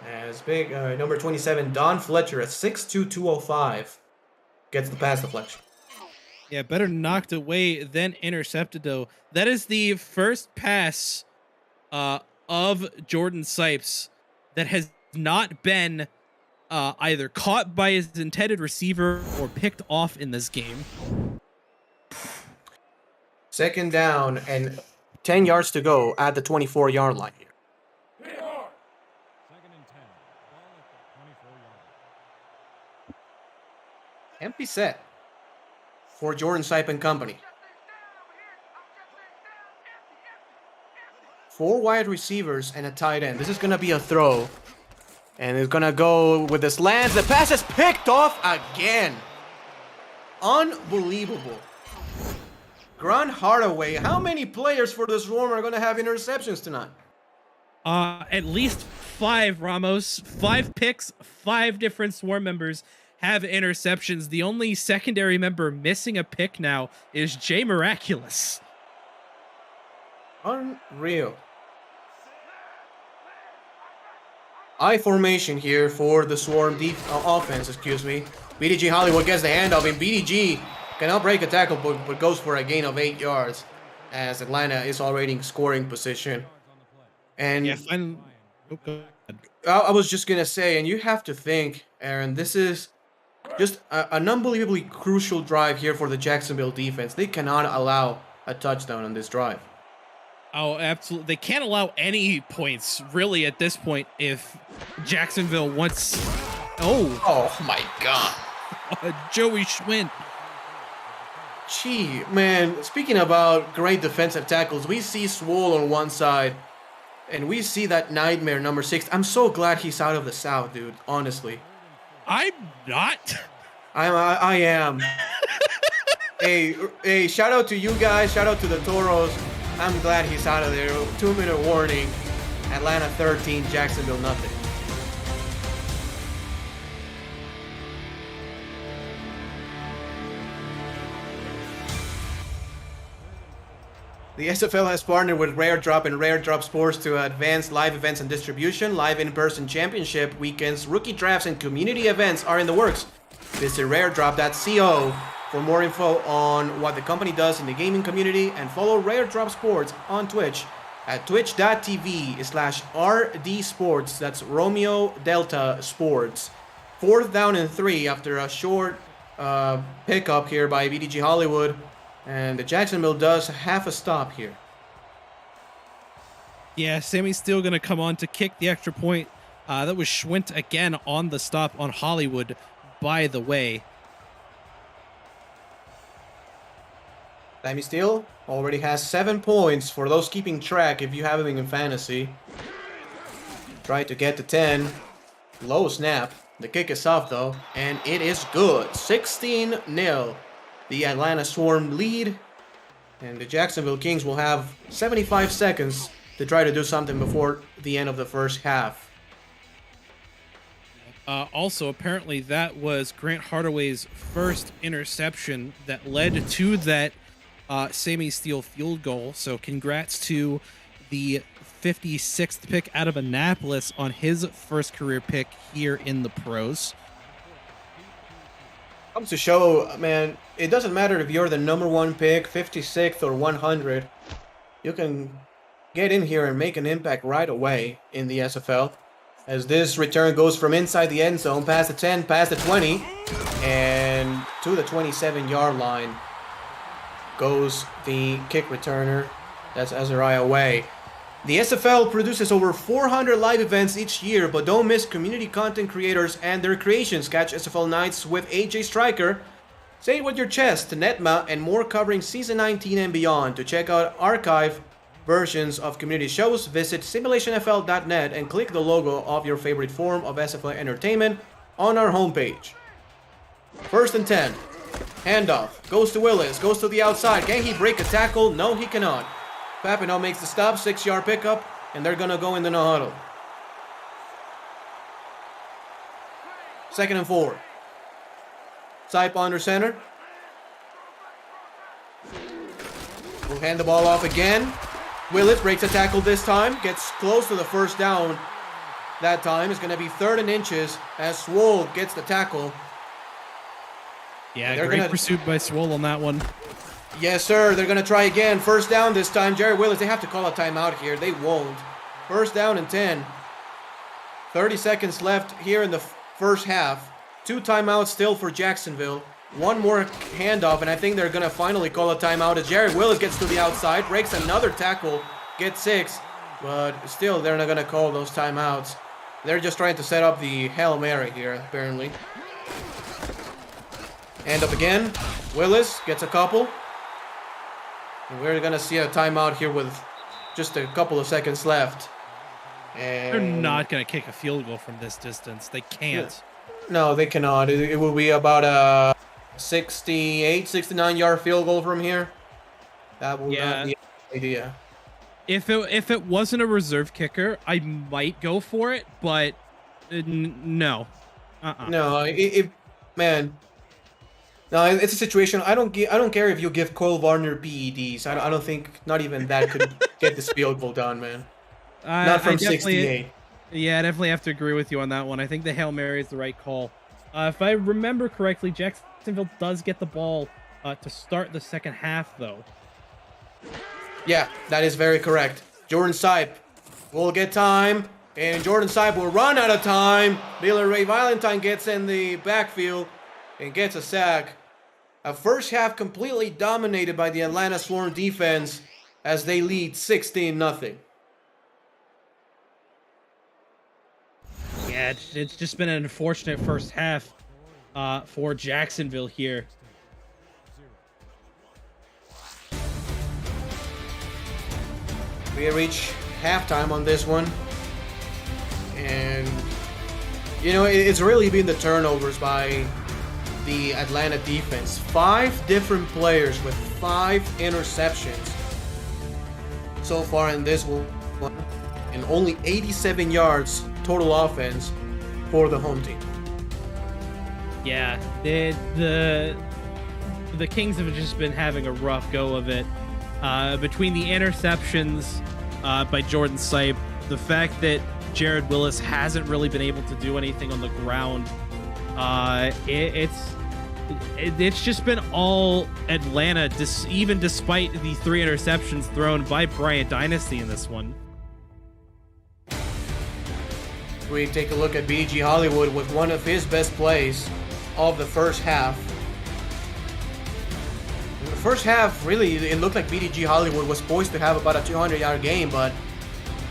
A: As big number 27, Don Fletcher, at 6'2", 205, gets the pass deflection.
B: Yeah, better knocked away than intercepted, though. That is the first pass of Jordan Sipes that has not been either caught by his intended receiver or picked off in this game.
A: 2nd down and 10 yards to go at the 24-yard line here. Empty set for Jordan Sipe and company. 4 wide receivers and a tight end. This is going to be a throw. And it's going to go with the slants. The pass is picked off again. Unbelievable. Grant Hardaway. How many players for the Swarm are going to have interceptions tonight?
B: At least 5, Ramos. 5 picks, 5 different Swarm members have interceptions. The only secondary member missing a pick now is Jay Miraculous.
A: Unreal. I formation here for the Swarm offense, excuse me. BDG Hollywood gets the handoff, and BDG cannot break a tackle, but goes for a gain of 8 yards as Atlanta is already in scoring position. And
B: Yeah,
A: I was just going to say, and you have to think, Aaron, this is just an unbelievably crucial drive here for the Jacksonville defense. They cannot allow a touchdown on this drive.
B: Oh, absolutely. They can't allow any points, really, at this point, if Jacksonville wants...
A: Oh my God.
B: Joey Schwint.
A: Gee, man, speaking about great defensive tackles, we see Swole on one side, and we see that nightmare number 6. I'm so glad he's out of the South, dude, honestly.
B: I'm not.
A: I am. Hey, shout out to you guys, shout out to the Toros. I'm glad he's out of there. 2-minute warning. Atlanta 13, Jacksonville nothing. The SFL has partnered with Rare Drop and Rare Drop Sports to advance live events and distribution. Live in-person championship weekends, rookie drafts, and community events are in the works. Visit raredrop.co for more info on what the company does in the gaming community, and follow Rare Drop Sports on Twitch at twitch.tv/rdsports. That's Romeo Delta Sports. 4th down and 3 after a short pickup here by BDG Hollywood. And the Jacksonville does half a stop here.
B: Yeah, Sammy's still going to come on to kick the extra point. That was Schwint again on the stop on Hollywood, by the way.
A: Sammy Steele already has 7 points for those keeping track if you have him in fantasy. Try to get to 10. Low snap. The kick is off though, and it is good. 16-0. The Atlanta Swarm lead, and the Jacksonville Kings will have 75 seconds to try to do something before the end of the first half.
B: Also, apparently that was Grant Hardaway's first interception that led to that Sammy Steele field goal. So congrats to the 56th pick out of Annapolis on his first career pick here in the pros.
A: Comes to show, man, it doesn't matter if you're the number 1 pick, 56th or 100. You can get in here and make an impact right away in the SFL. As this return goes from inside the end zone, past the 10, past the 20, and to the 27-yard line goes the kick returner. That's Azariah Way. The SFL produces over 400 live events each year, but don't miss community content creators and their creations. Catch SFL Nights with AJ Stryker, Say It With Your Chest, Netma, and more covering Season 19 and beyond. To check out archive versions of community shows, visit simulationfl.net and click the logo of your favorite form of SFL entertainment on our homepage. 1st and 10. Handoff. Goes to Willis. Goes to the outside. Can he break a tackle? No, he cannot. Papineau makes the stop. 6-yard pickup. And they're going to go in the no-huddle. 2nd and 4. Sipe under center. We'll hand the ball off again. Willis breaks a tackle this time. Gets close to the first down. That time is going to be 3rd and inches as Swole gets the tackle.
B: Yeah, great pursuit by Swole on that one.
A: Yes, sir. They're going to try again. 1st down this time. Jerry Willis, they have to call a timeout here. They won't. 1st down and 10. 30 seconds left here in the first half. 2 timeouts still for Jacksonville. 1 more handoff, and I think they're going to finally call a timeout as Jerry Willis gets to the outside, breaks another tackle, gets 6, but still they're not going to call those timeouts. They're just trying to set up the Hail Mary here, apparently. Hand up again. Willis gets a couple. And we're going to see a timeout here with just a couple of seconds left. And
B: They're not going to kick a field goal from this distance. They can't.
A: No, they cannot. It will be about a 68, 69-yard field goal from here. That will not be an idea.
B: If it wasn't a reserve kicker, I might go for it, but no.
A: No, man. No, it's a situation. I don't care if you give Cole Varner PEDs. I don't think not even that could get this field goal done, man. Not from 68.
B: Yeah, I definitely have to agree with you on that one. I think the Hail Mary is the right call. If I remember correctly, Jacksonville does get the ball to start the second half, though.
A: Yeah, that is very correct. Jordan Sipe will get time, and Jordan Sipe will run out of time. Billy Ray Valentine gets in the backfield and gets a sack. A first half completely dominated by the Atlanta Swarm defense as they lead 16-0.
B: Yeah, it's just been an unfortunate first half for Jacksonville here.
A: We reach halftime on this one. And, you know, it's really been the turnovers by the Atlanta defense. 5 different players with 5 interceptions so far in this one. And only 87 yards total offense for the home team.
B: Yeah, the Kings have just been having a rough go of it. Between the interceptions by Jordan Sipe, the fact that Jared Willis hasn't really been able to do anything on the ground, it's just been all Atlanta, even despite the 3 interceptions thrown by Bryant Dynasty in this one.
A: We take a look at BG Hollywood with one of his best plays of the first half. In the first half, really, it looked like BDG Hollywood was poised to have about a 200-yard game, but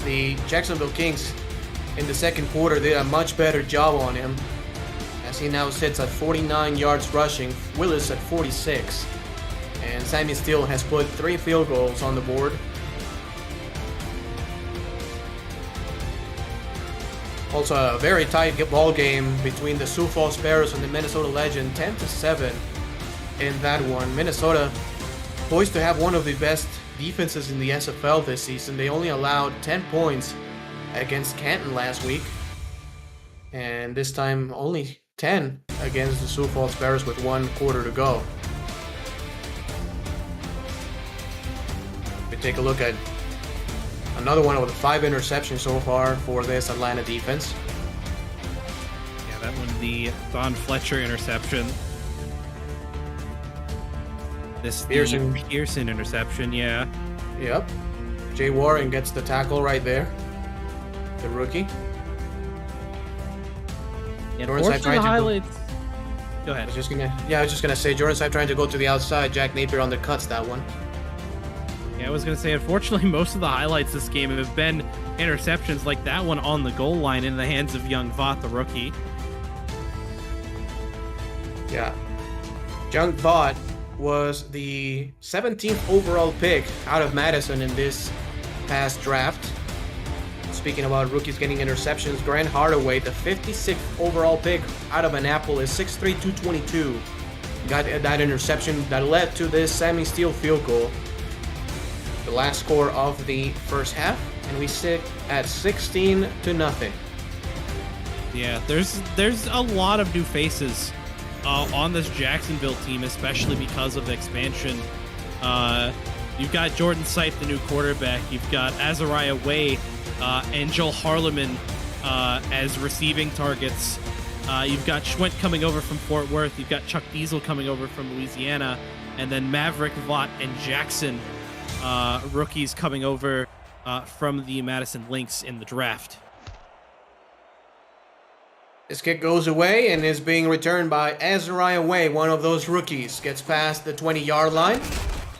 A: the Jacksonville Kings in the second quarter did a much better job on him, as he now sits at 49 yards rushing, Willis at 46, and Sammy Steele has put 3 field goals on the board. Also, a very tight ball game between the Sioux Falls Sparrows and the Minnesota Legend, 10-7 in that one. Minnesota poised to have one of the best defenses in the SFL this season. They only allowed 10 points against Canton last week, and this time only 10 against the Sioux Falls Sparrows with 1 quarter to go. We take a look at another one with 5 interceptions so far for this Atlanta defense.
B: Yeah, that one, the Don Fletcher interception. This Pearson interception, yeah.
A: Yep. Jay Warren gets the tackle right there. The rookie.
B: Yeah, unfortunately, the highlights. Go ahead.
A: I was just gonna say Jordan Sipe trying to go to the outside. Jack Napier undercuts that one.
B: Yeah, I was going to say, unfortunately, most of the highlights this game have been interceptions like that one on the goal line in the hands of Young Vaught, the rookie.
A: Yeah. Young Vaught was the 17th overall pick out of Madison in this past draft. Speaking about rookies getting interceptions, Grant Hardaway, the 56th overall pick out of Annapolis, 6'3", 222, got that interception that led to this Sammy Steele field goal. The last score of the first half, and we sit at 16-0.
B: Yeah, there's a lot of new faces on this Jacksonville team, especially because of the expansion. You've got Jordan Sipe, the new quarterback. You've got Azariah Way and Joel Harleman as receiving targets. You've got Schwent coming over from Fort Worth. You've got Chuck Diesel coming over from Louisiana, and then Maverick, Vaught, and Jackson, rookies coming over from the Madison Lynx in the draft.
A: This kick goes away and is being returned by Azariah Way, one of those rookies. Gets past the 20-yard line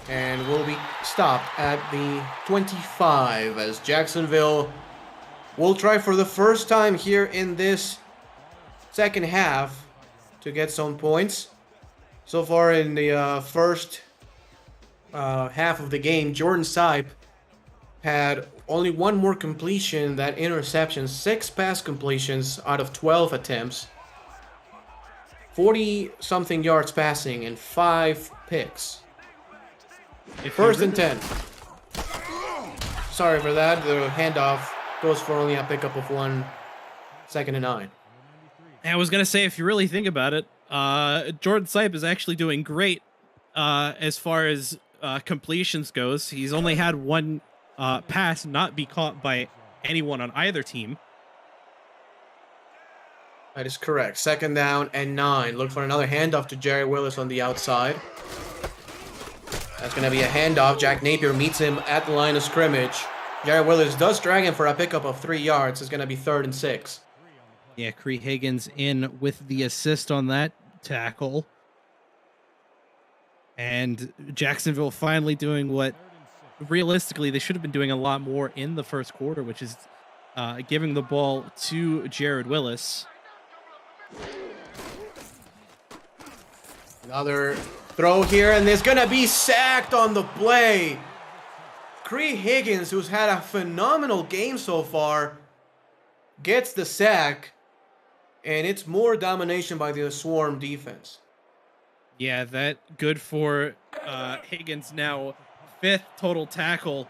A: and will be stopped at the 25 as Jacksonville will try for the first time here in this second half to get some points. So far in the first half of the game, Jordan Sipe had only one more completion, that interception, 6 pass completions out of 12 attempts, 40-something yards passing, and 5 picks. First and 10. Sorry for that, the handoff goes for only a pickup of 1, 2nd and 9.
B: I was going to say, if you really think about it, Jordan Sipe is actually doing great as far as completions goes. He's only had one pass not be caught by anyone on either team.
A: That is correct. 2nd down and 9. Look for another handoff to Jerry Willis on the outside. That's going to be a handoff. Jack Napier meets him at the line of scrimmage. Jerry Willis does drag him for a pickup of 3 yards. It's going to be 3rd and 6.
B: Yeah, Cree Higgins in with the assist on that tackle. And Jacksonville finally doing what realistically they should have been doing a lot more in the first quarter, which is giving the ball to Jared Willis.
A: Another throw here, and it's going to be sacked on the play. Cree Higgins, who's had a phenomenal game so far, gets the sack, and it's more domination by the Swarm defense.
B: Yeah, that good for Higgins now. 5th total tackle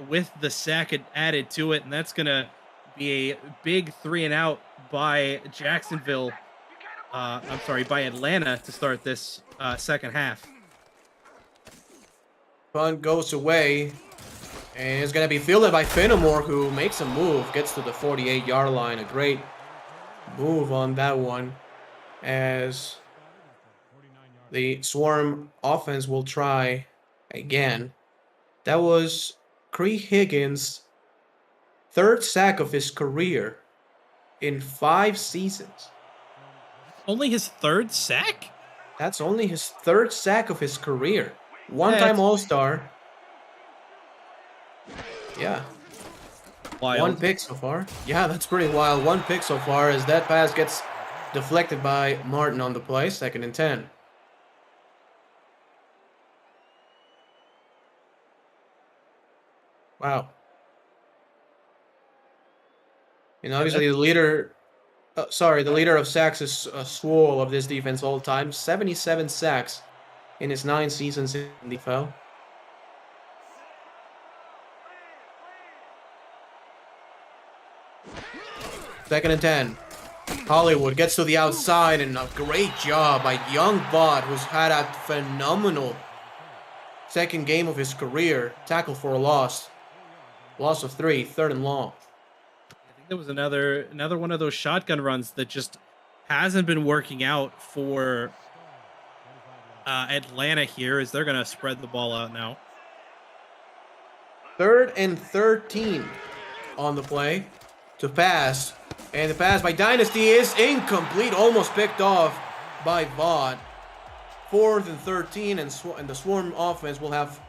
B: with the sack added to it, and that's going to be a big 3 and out by Jacksonville. By Atlanta to start this second half.
A: Punt goes away, and it's going to be fielded by Fenimore, who makes a move, gets to the 48-yard line. A great move on that one, as the Swarm offense will try again. That was Cree Higgins' 3rd sack of his career in 5 seasons.
B: Only his 3rd sack?
A: That's only his 3rd sack of his career. One-time All-Star. Yeah.
B: Wild.
A: 1 pick so far. Yeah, that's pretty wild. 1 pick so far, as that pass gets deflected by Martin on the play. 2nd and 10. Wow. And obviously the leader of sacks is Swole of this defense all time. 77 sacks in his 9 seasons in the NFL. Second and 10. Hollywood gets to the outside, and a great job by Young Vaught, who's had a phenomenal 2nd game of his career. Tackle for a loss. Loss of 3, 3rd and long.
B: I think there was another one of those shotgun runs that just hasn't been working out for Atlanta here, as they're going to spread the ball out now.
A: 3rd and 13 on the play to pass. And the pass by Dynasty is incomplete, almost picked off by Vaught. 4th and 13, and the Swarm offense will have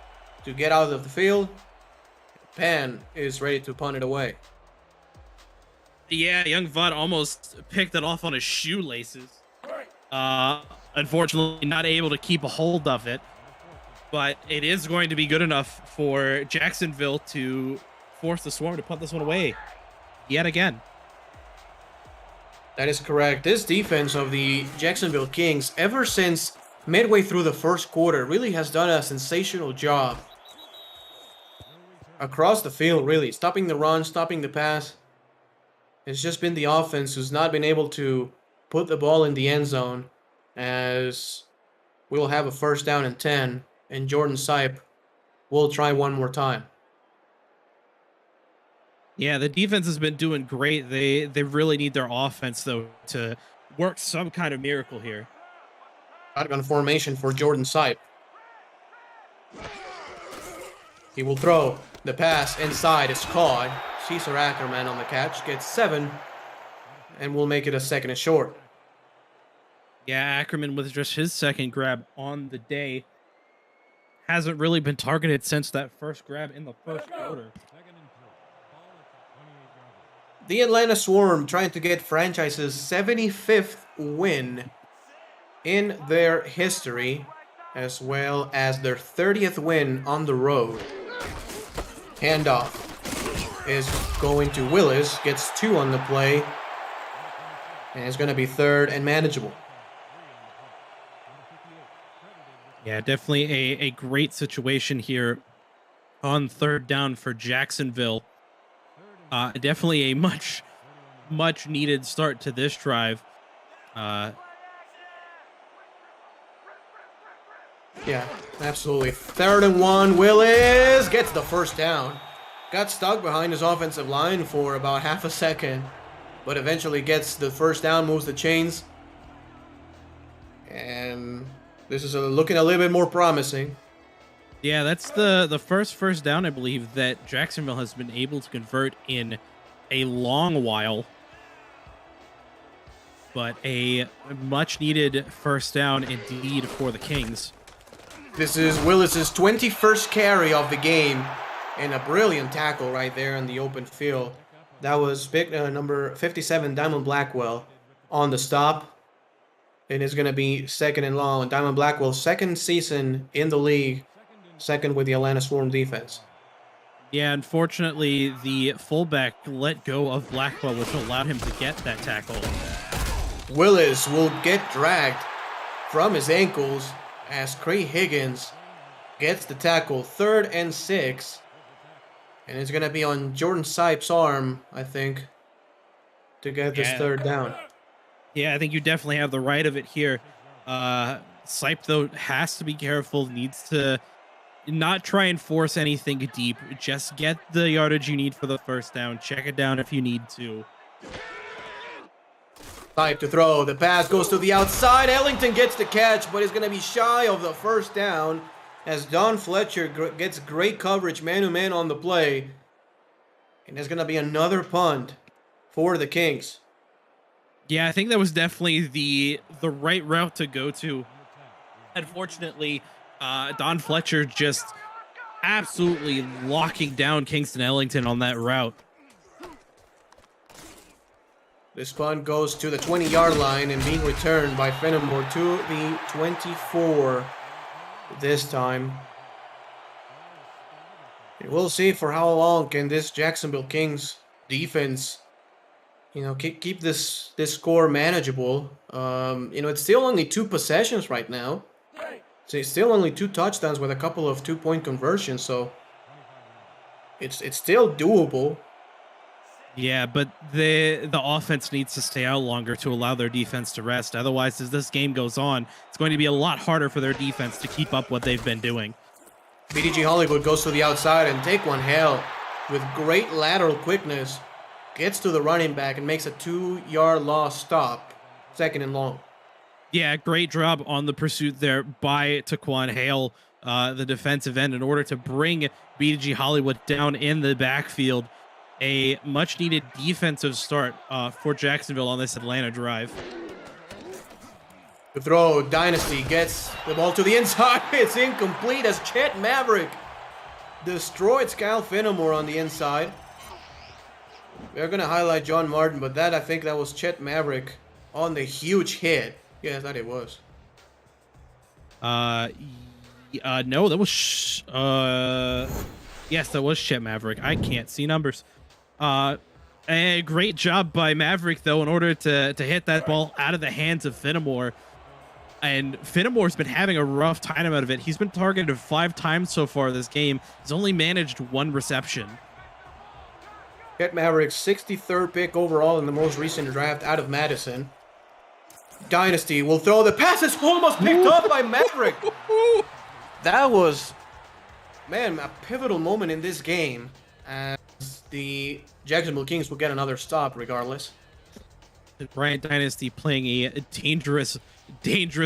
A: to get out of the field. Pan is ready to punt it away.
B: Yeah, Young Vaught almost picked it off on his shoelaces. Unfortunately, not able to keep a hold of it. But it is going to be good enough for Jacksonville to force the Swarm to punt this one away yet again.
A: That is correct. This defense of the Jacksonville Kings, ever since midway through the first quarter, really has done a sensational job across the field, really. Stopping the run, stopping the pass. It's just been the offense who's not been able to put the ball in the end zone, as we'll have a 1st down and 10, and Jordan Sipe will try one more time.
B: Yeah, the defense has been doing great. They really need their offense, though, to work some kind of miracle here.
A: Shotgun formation for Jordan Sipe. He will throw. The pass inside is caught. Caesar Ackerman on the catch gets 7, and we'll make it a 2nd and short.
B: Yeah, Ackerman with just his 2nd grab on the day. Hasn't really been targeted since that first grab in the first quarter.
A: The Atlanta Swarm trying to get franchise's 75th win in their history, as well as their 30th win on the road. Handoff is going to Willis, gets 2 on the play, and it's going to be 3rd and manageable.
B: Yeah, definitely a great situation here on 3rd down for Jacksonville. Definitely a much needed start to this drive.
A: Yeah, absolutely. 3rd and 1. Willis gets the 1st down. Got stuck behind his offensive line for about half a second, but eventually gets the 1st down, moves the chains. And this is looking a little bit more promising.
B: Yeah, that's the first down, I believe, that Jacksonville has been able to convert in a long while. But a much needed 1st down indeed for the Kings.
A: This is Willis's 21st carry of the game, and a brilliant tackle right there in the open field. That was number 57, Diamond Blackwell, on the stop. And it's going to be 2nd and long. Diamond Blackwell's 2nd season in the league, 2nd with the Atlanta Swarm defense.
B: Yeah, unfortunately, the fullback let go of Blackwell, which allowed him to get that tackle.
A: Willis will get dragged from his ankles as Craig Higgins gets the tackle. 3rd and 6. And it's going to be on Jordan Sipes' arm, I think, to get this 3rd down.
B: Yeah, I think you definitely have the right of it here. Sipe, though, has to be careful, needs to not try and force anything deep. Just get the yardage you need for the 1st down. Check it down if you need to.
A: Sipe to throw. The pass goes to the outside. Ellington gets the catch, but he's going to be shy of the 1st down as Don Fletcher gets great coverage man-to-man on the play. And there's going to be another punt for the Kings.
B: Yeah, I think that was definitely the right route to go to. Unfortunately, Don Fletcher just absolutely locking down Kingston Ellington on that route.
A: This punt goes to the 20-yard line and being returned by Fenimore to the 24 this time. And we'll see for how long can this Jacksonville Kings defense, keep this score manageable. It's still only 2 possessions right now. So it's still only 2 touchdowns with a couple of 2-point conversions, so it's still doable.
B: Yeah, but the offense needs to stay out longer to allow their defense to rest. Otherwise, as this game goes on, it's going to be a lot harder for their defense to keep up what they've been doing.
A: BDG Hollywood goes to the outside and take one hell with great lateral quickness. Gets to the running back and makes a 2-yard loss stop. 2nd and long.
B: Yeah, great job on the pursuit there by Taquan Hale, the defensive end, in order to bring BDG Hollywood down in the backfield. A much-needed defensive start for Jacksonville on this Atlanta drive.
A: The throw, Dynasty gets the ball to the inside. It's incomplete as Chet Maverick destroyed Kyle Fenimore on the inside. We're going to highlight John Martin, but I think that was Chet Maverick on the huge hit. Yeah, I thought it was.
B: No, that was... yes, that was Chet Maverick. I can't see numbers. A great job by Maverick, though, in order to hit that ball out of the hands of Fenimore. And Fenimore's been having a rough time out of it. He's been targeted 5 times so far this game. He's only managed 1 reception.
A: Chet Maverick's 63rd pick overall in the most recent draft out of Madison. Dynasty will throw the pass. It's almost picked up by Maverick. That was, man, a pivotal moment in this game, as the Jacksonville Kings will get another stop regardless.
B: Bryant Dynasty playing a dangerous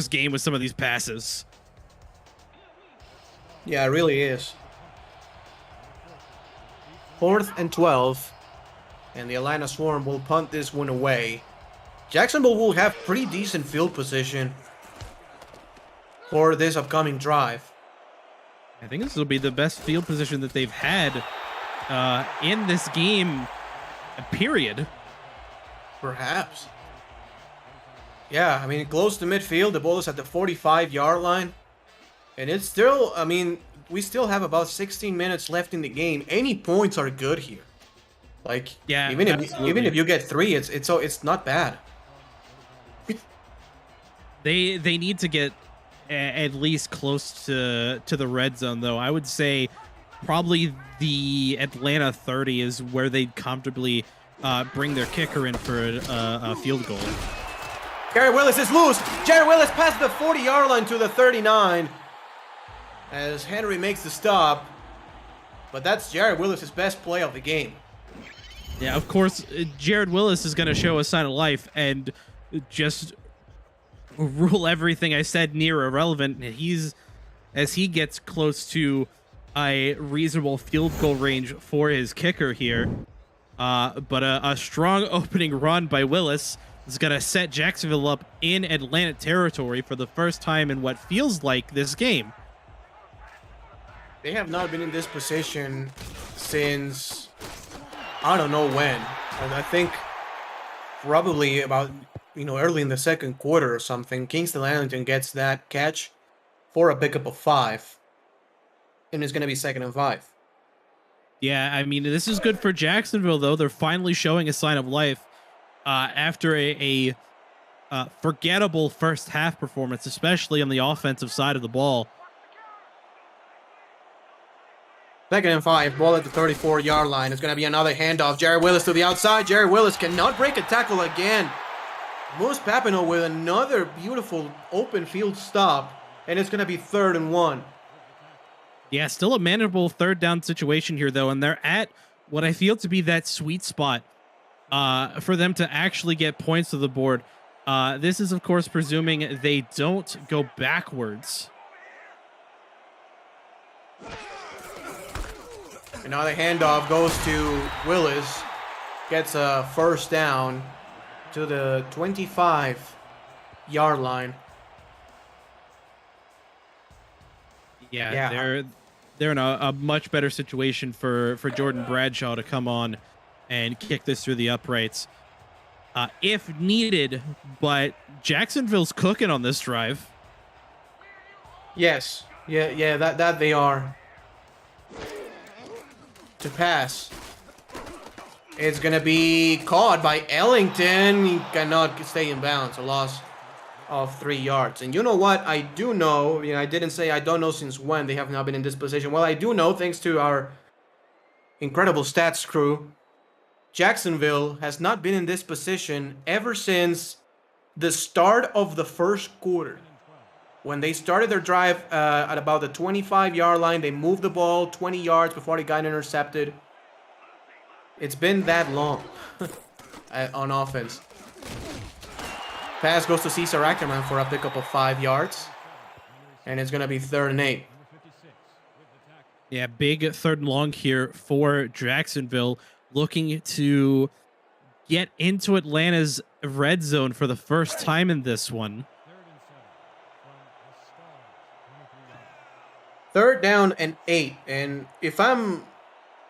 B: game with some of these passes.
A: Yeah, it really is. 4th and 12, and the Atlanta Swarm will punt this one away. Jacksonville will have pretty decent field position for this upcoming drive.
B: I think this will be the best field position that they've had in this game, period.
A: Perhaps. Yeah, I mean, close to midfield. The ball is at the 45-yard line. And it's still, I mean, we still have about 16 minutes left in the game. Any points are good here. Like,
B: Yeah,
A: even
B: absolutely.
A: if you get 3, it's not bad.
B: They need to get at least close to the red zone, though. I would say probably the Atlanta 30 is where they'd comfortably bring their kicker in for a field goal.
A: Jared Willis is loose. Jared Willis passes the 40-yard line to the 39 as Henry makes the stop. But that's Jared Willis' best play of the game.
B: Yeah, of course, Jared Willis is going to show a sign of life and just rule everything I said near irrelevant. As he gets close to a reasonable field goal range for his kicker here. But a strong opening run by Willis is going to set Jacksonville up in Atlanta territory for the first time in what feels like this game.
A: They have not been in this position since I don't know when. And I think probably about, early in the second quarter or something. Kingston Ellington gets that catch for a pickup of 5. And it's going to be 2nd and 5.
B: Yeah, I mean, this is good for Jacksonville, though. They're finally showing a sign of life after a forgettable first half performance, especially on the offensive side of the ball.
A: 2nd and 5, ball at the 34-yard line. It's going to be another handoff. Jared Willis to the outside. Jared Willis cannot break a tackle again. Moose Papineau with another beautiful open field stop. And it's going to be 3rd and 1.
B: Yeah, still a manageable third down situation here, though. And they're at what I feel to be that sweet spot for them to actually get points to the board. This is, of course, presuming they don't go backwards.
A: Another handoff goes to Willis. Gets a first down to the 25-yard line.
B: Yeah, they're in a much better situation for Jordan Bradshaw to come on and kick this through the uprights if needed. But Jacksonville's cooking on this drive.
A: Yes. Yeah, that they are. To pass. It's going to be caught by Ellington. He cannot stay in bounds. A loss of 3 yards. And you know what? I do know. I didn't say I don't know since when they have not been in this position. Well, I do know, thanks to our incredible stats crew, Jacksonville has not been in this position ever since the start of the first quarter. When they started their drive at about the 25-yard line, they moved the ball 20 yards before it got intercepted. It's been that long on offense. Pass goes to Cesar Ackerman for a pickup of 5 yards. And it's going to be 3rd and 8.
B: Yeah, big 3rd and long here for Jacksonville, looking to get into Atlanta's red zone for the first time in this one.
A: 3rd down and 8. And if I'm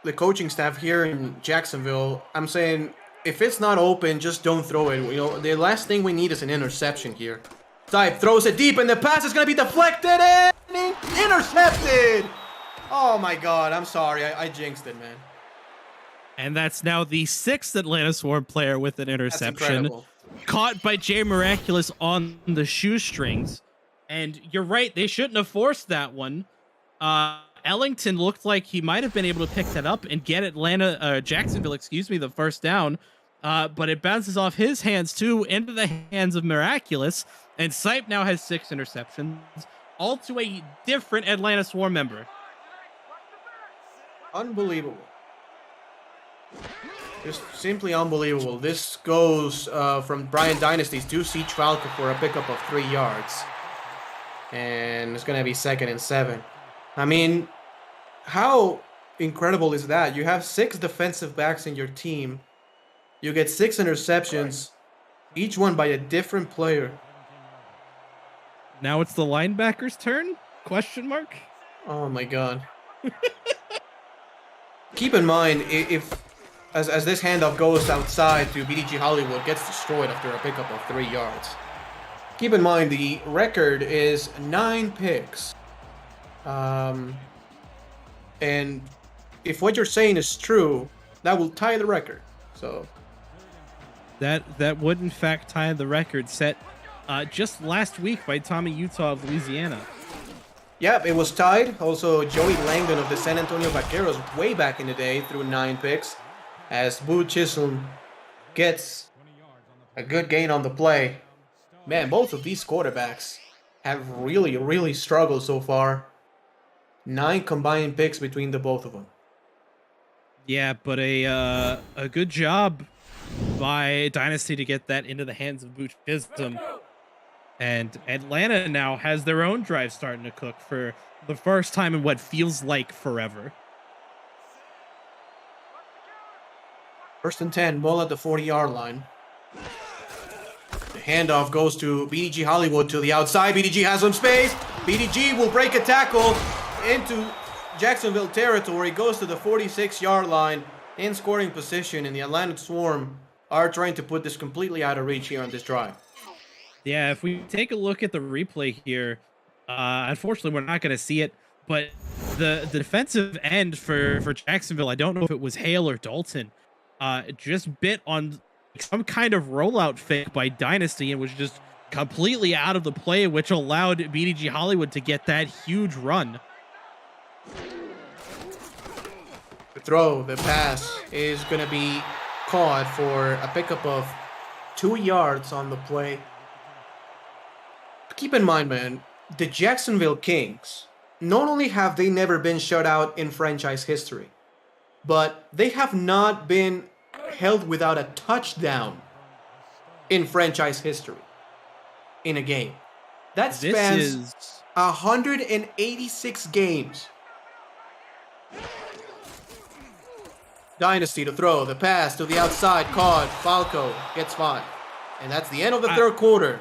A: the coaching staff here in Jacksonville, I'm saying if it's not open, just don't throw it. The last thing we need is an interception here. Type throws it deep, and the pass is going to be deflected and intercepted. Oh my God, I'm sorry. I jinxed it, man.
B: And that's now the 6th Atlanta Swarm player with an interception. Caught by Jay Miraculous on the shoestrings. And you're right, they shouldn't have forced that one. Ellington looked like he might have been able to pick that up and get Jacksonville, the first down. But it bounces off his hands too into the hands of Miraculous. And Sipe now has 6 interceptions, all to a different Atlanta Swarm member.
A: Unbelievable. Just simply unbelievable. This goes from Brian Dynasty's to Siege Falco for a pickup of 3 yards. And it's going to be 2nd and 7. I mean, how incredible is that? You have 6 defensive backs in your team. You get 6 interceptions, each one by a different player.
B: Now it's the linebacker's turn? Question mark?
A: Oh my God. Keep in mind, if as this handoff goes outside to BDG Hollywood, gets destroyed after a pickup of 3 yards. Keep in mind the record is 9 picks. And if what you're saying is true, that will tie the record. So
B: That would in fact tie the record set just last week by Tommy Utah of Louisiana.
A: yeah, it was tied. Also, Joey Langdon of the San Antonio Vaqueros way back in the day threw 9 picks, as Boo Chisholm gets a good gain on the play. Man, both of these quarterbacks have really struggled so far. 9 combined picks between the both of them.
B: Yeah, but a good job by Dynasty to get that into the hands of Boo Chisholm. And Atlanta now has their own drive starting to cook for the first time in what feels like forever.
A: 1st and 10, ball at the 40-yard line. The handoff goes to BDG Hollywood to the outside. BDG has some space. BDG will break a tackle into Jacksonville territory. Goes to the 46-yard line in scoring position, and the Atlanta Swarm are trying to put this completely out of reach here on this drive.
B: Yeah, if we take a look at the replay here, unfortunately we're not going to see it, but the defensive end for Jacksonville, I don't know if it was Hale or Dalton, just bit on some kind of rollout fake by Dynasty and was just completely out of the play, which allowed BDG Hollywood to get that huge run.
A: The throw, the pass is going to be caught for a pickup of 2 yards on the play. Keep in mind, man, the Jacksonville Kings, not only have they never been shut out in franchise history, but they have not been held without a touchdown in franchise history in a game. That spans 186 games. Dynasty to throw, the pass to the outside, caught, Falco gets 5. And that's the end of the third quarter.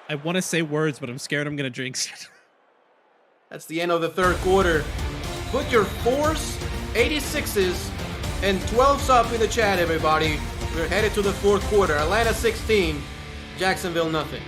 B: I want to say words, but I'm scared I'm going to jinx it.
A: That's the end of the third quarter. Put your 4s, 86s, and 12s up in the chat, everybody. We're headed to the fourth quarter. Atlanta 16, Jacksonville nothing.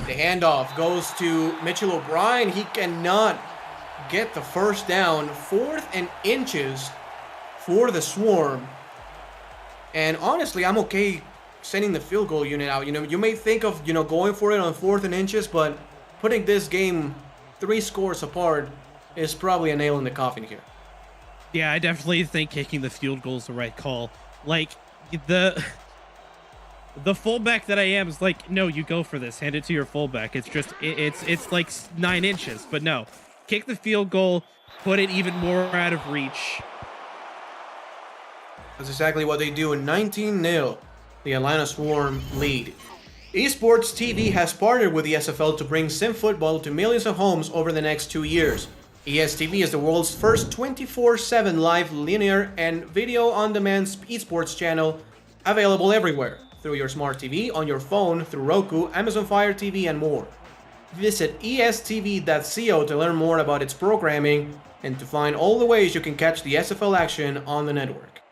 A: The handoff goes to Mitchell O'Brien. He cannot get the first down. 4th and inches for the Swarm. And honestly, I'm okay sending the field goal unit out. You know, you may think of, going for it on 4th and inches, but putting this game 3 scores apart is probably a nail in the coffin here.
B: Yeah, I definitely think kicking the field goal is the right call. Like, the fullback that I am is like, no, you go for this. Hand it to your fullback. It's just, it's like 9 inches. But no, kick the field goal, put it even more out of reach.
A: That's exactly what they do. In 19-0, the Atlanta Swarm lead. Esports TV has partnered with the SFL to bring sim football to millions of homes over the next 2 years. ESTV is the world's first 24/7 live linear and video on-demand esports channel, available everywhere through your smart TV, on your phone, through Roku, Amazon Fire TV, and more. Visit estv.co to learn more about its programming and to find all the ways you can catch the SFL action on the network.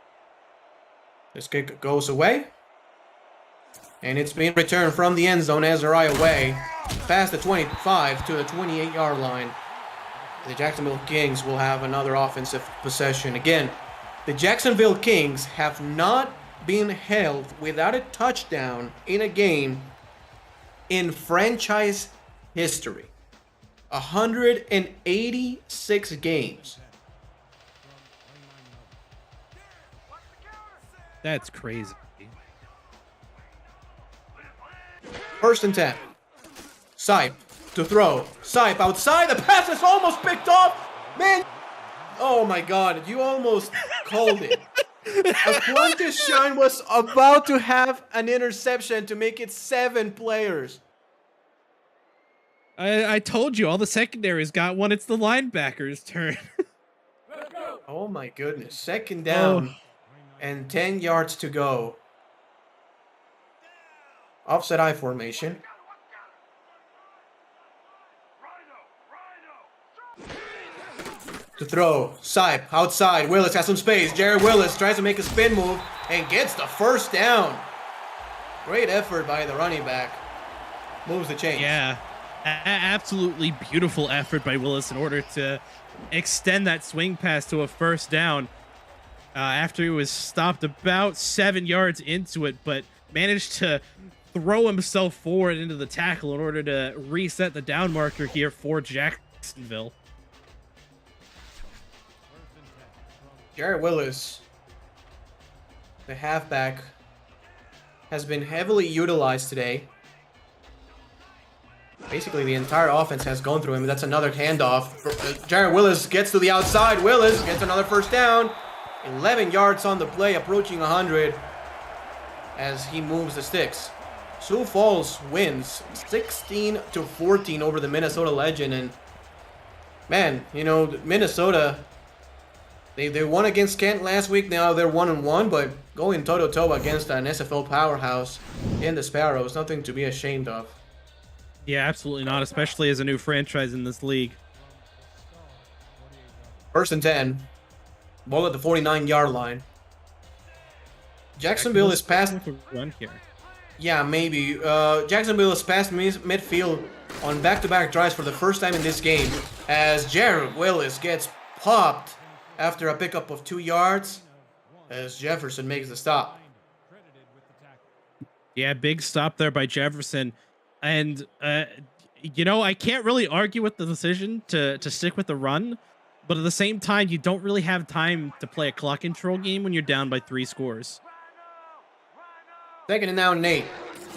A: This kick goes away, and it's being returned from the end zone as right away, past the 25 to the 28-yard line. The Jacksonville Kings will have another offensive possession. Again, the Jacksonville Kings have not been held without a touchdown in a game in franchise history. 186 games.
B: That's crazy.
A: 1st and 10. Sipe to throw. Sipe outside. The pass is almost picked off. Man. Oh my God. You almost called it. Aquantis Shine was about to have an interception to make it 7 players.
B: I told you, all the secondaries got one. It's the linebacker's turn.
A: Oh my goodness. Second
B: Oh,
A: down and 10 yards to go. Offset I formation. To throw. Sipe outside. Willis has some space. Jared Willis tries to make a spin move and gets the first down. Great effort by the running back. Moves the chains.
B: yeah. Absolutely beautiful effort by Willis in order to extend that swing pass to a first down after he was stopped about 7 yards into it, but managed to throw himself forward into the tackle in order to reset the down marker here for Jacksonville.
A: Jared Willis, the halfback, has been heavily utilized today. Basically, the entire offense has gone through him. That's another handoff. Jared Willis gets to the outside. Willis gets another first down. 11 yards on the play, approaching 100 as he moves the sticks. Sioux Falls wins 16-14 over the Minnesota Legend. And man, you know, Minnesota, they won against Kent last week. Now they're 1-1, but going toe-to-toe against an SFL powerhouse in the Sparrows, nothing to be ashamed of.
B: Yeah, absolutely not, especially as a new franchise in this league.
A: First and 10. Ball at the 49-yard line. Jacksonville is past.
B: Run here.
A: Yeah, maybe. Jacksonville is past midfield on back-to-back drives for the first time in this game, as Jared Willis gets popped after a pickup of 2 yards, as Jefferson makes the stop.
B: Yeah, big stop there by Jefferson. And, you know, I can't really argue with the decision to stick with the run, but at the same time, you don't really have time to play a clock control game when you're down by 3 scores.
A: Second and now and 8.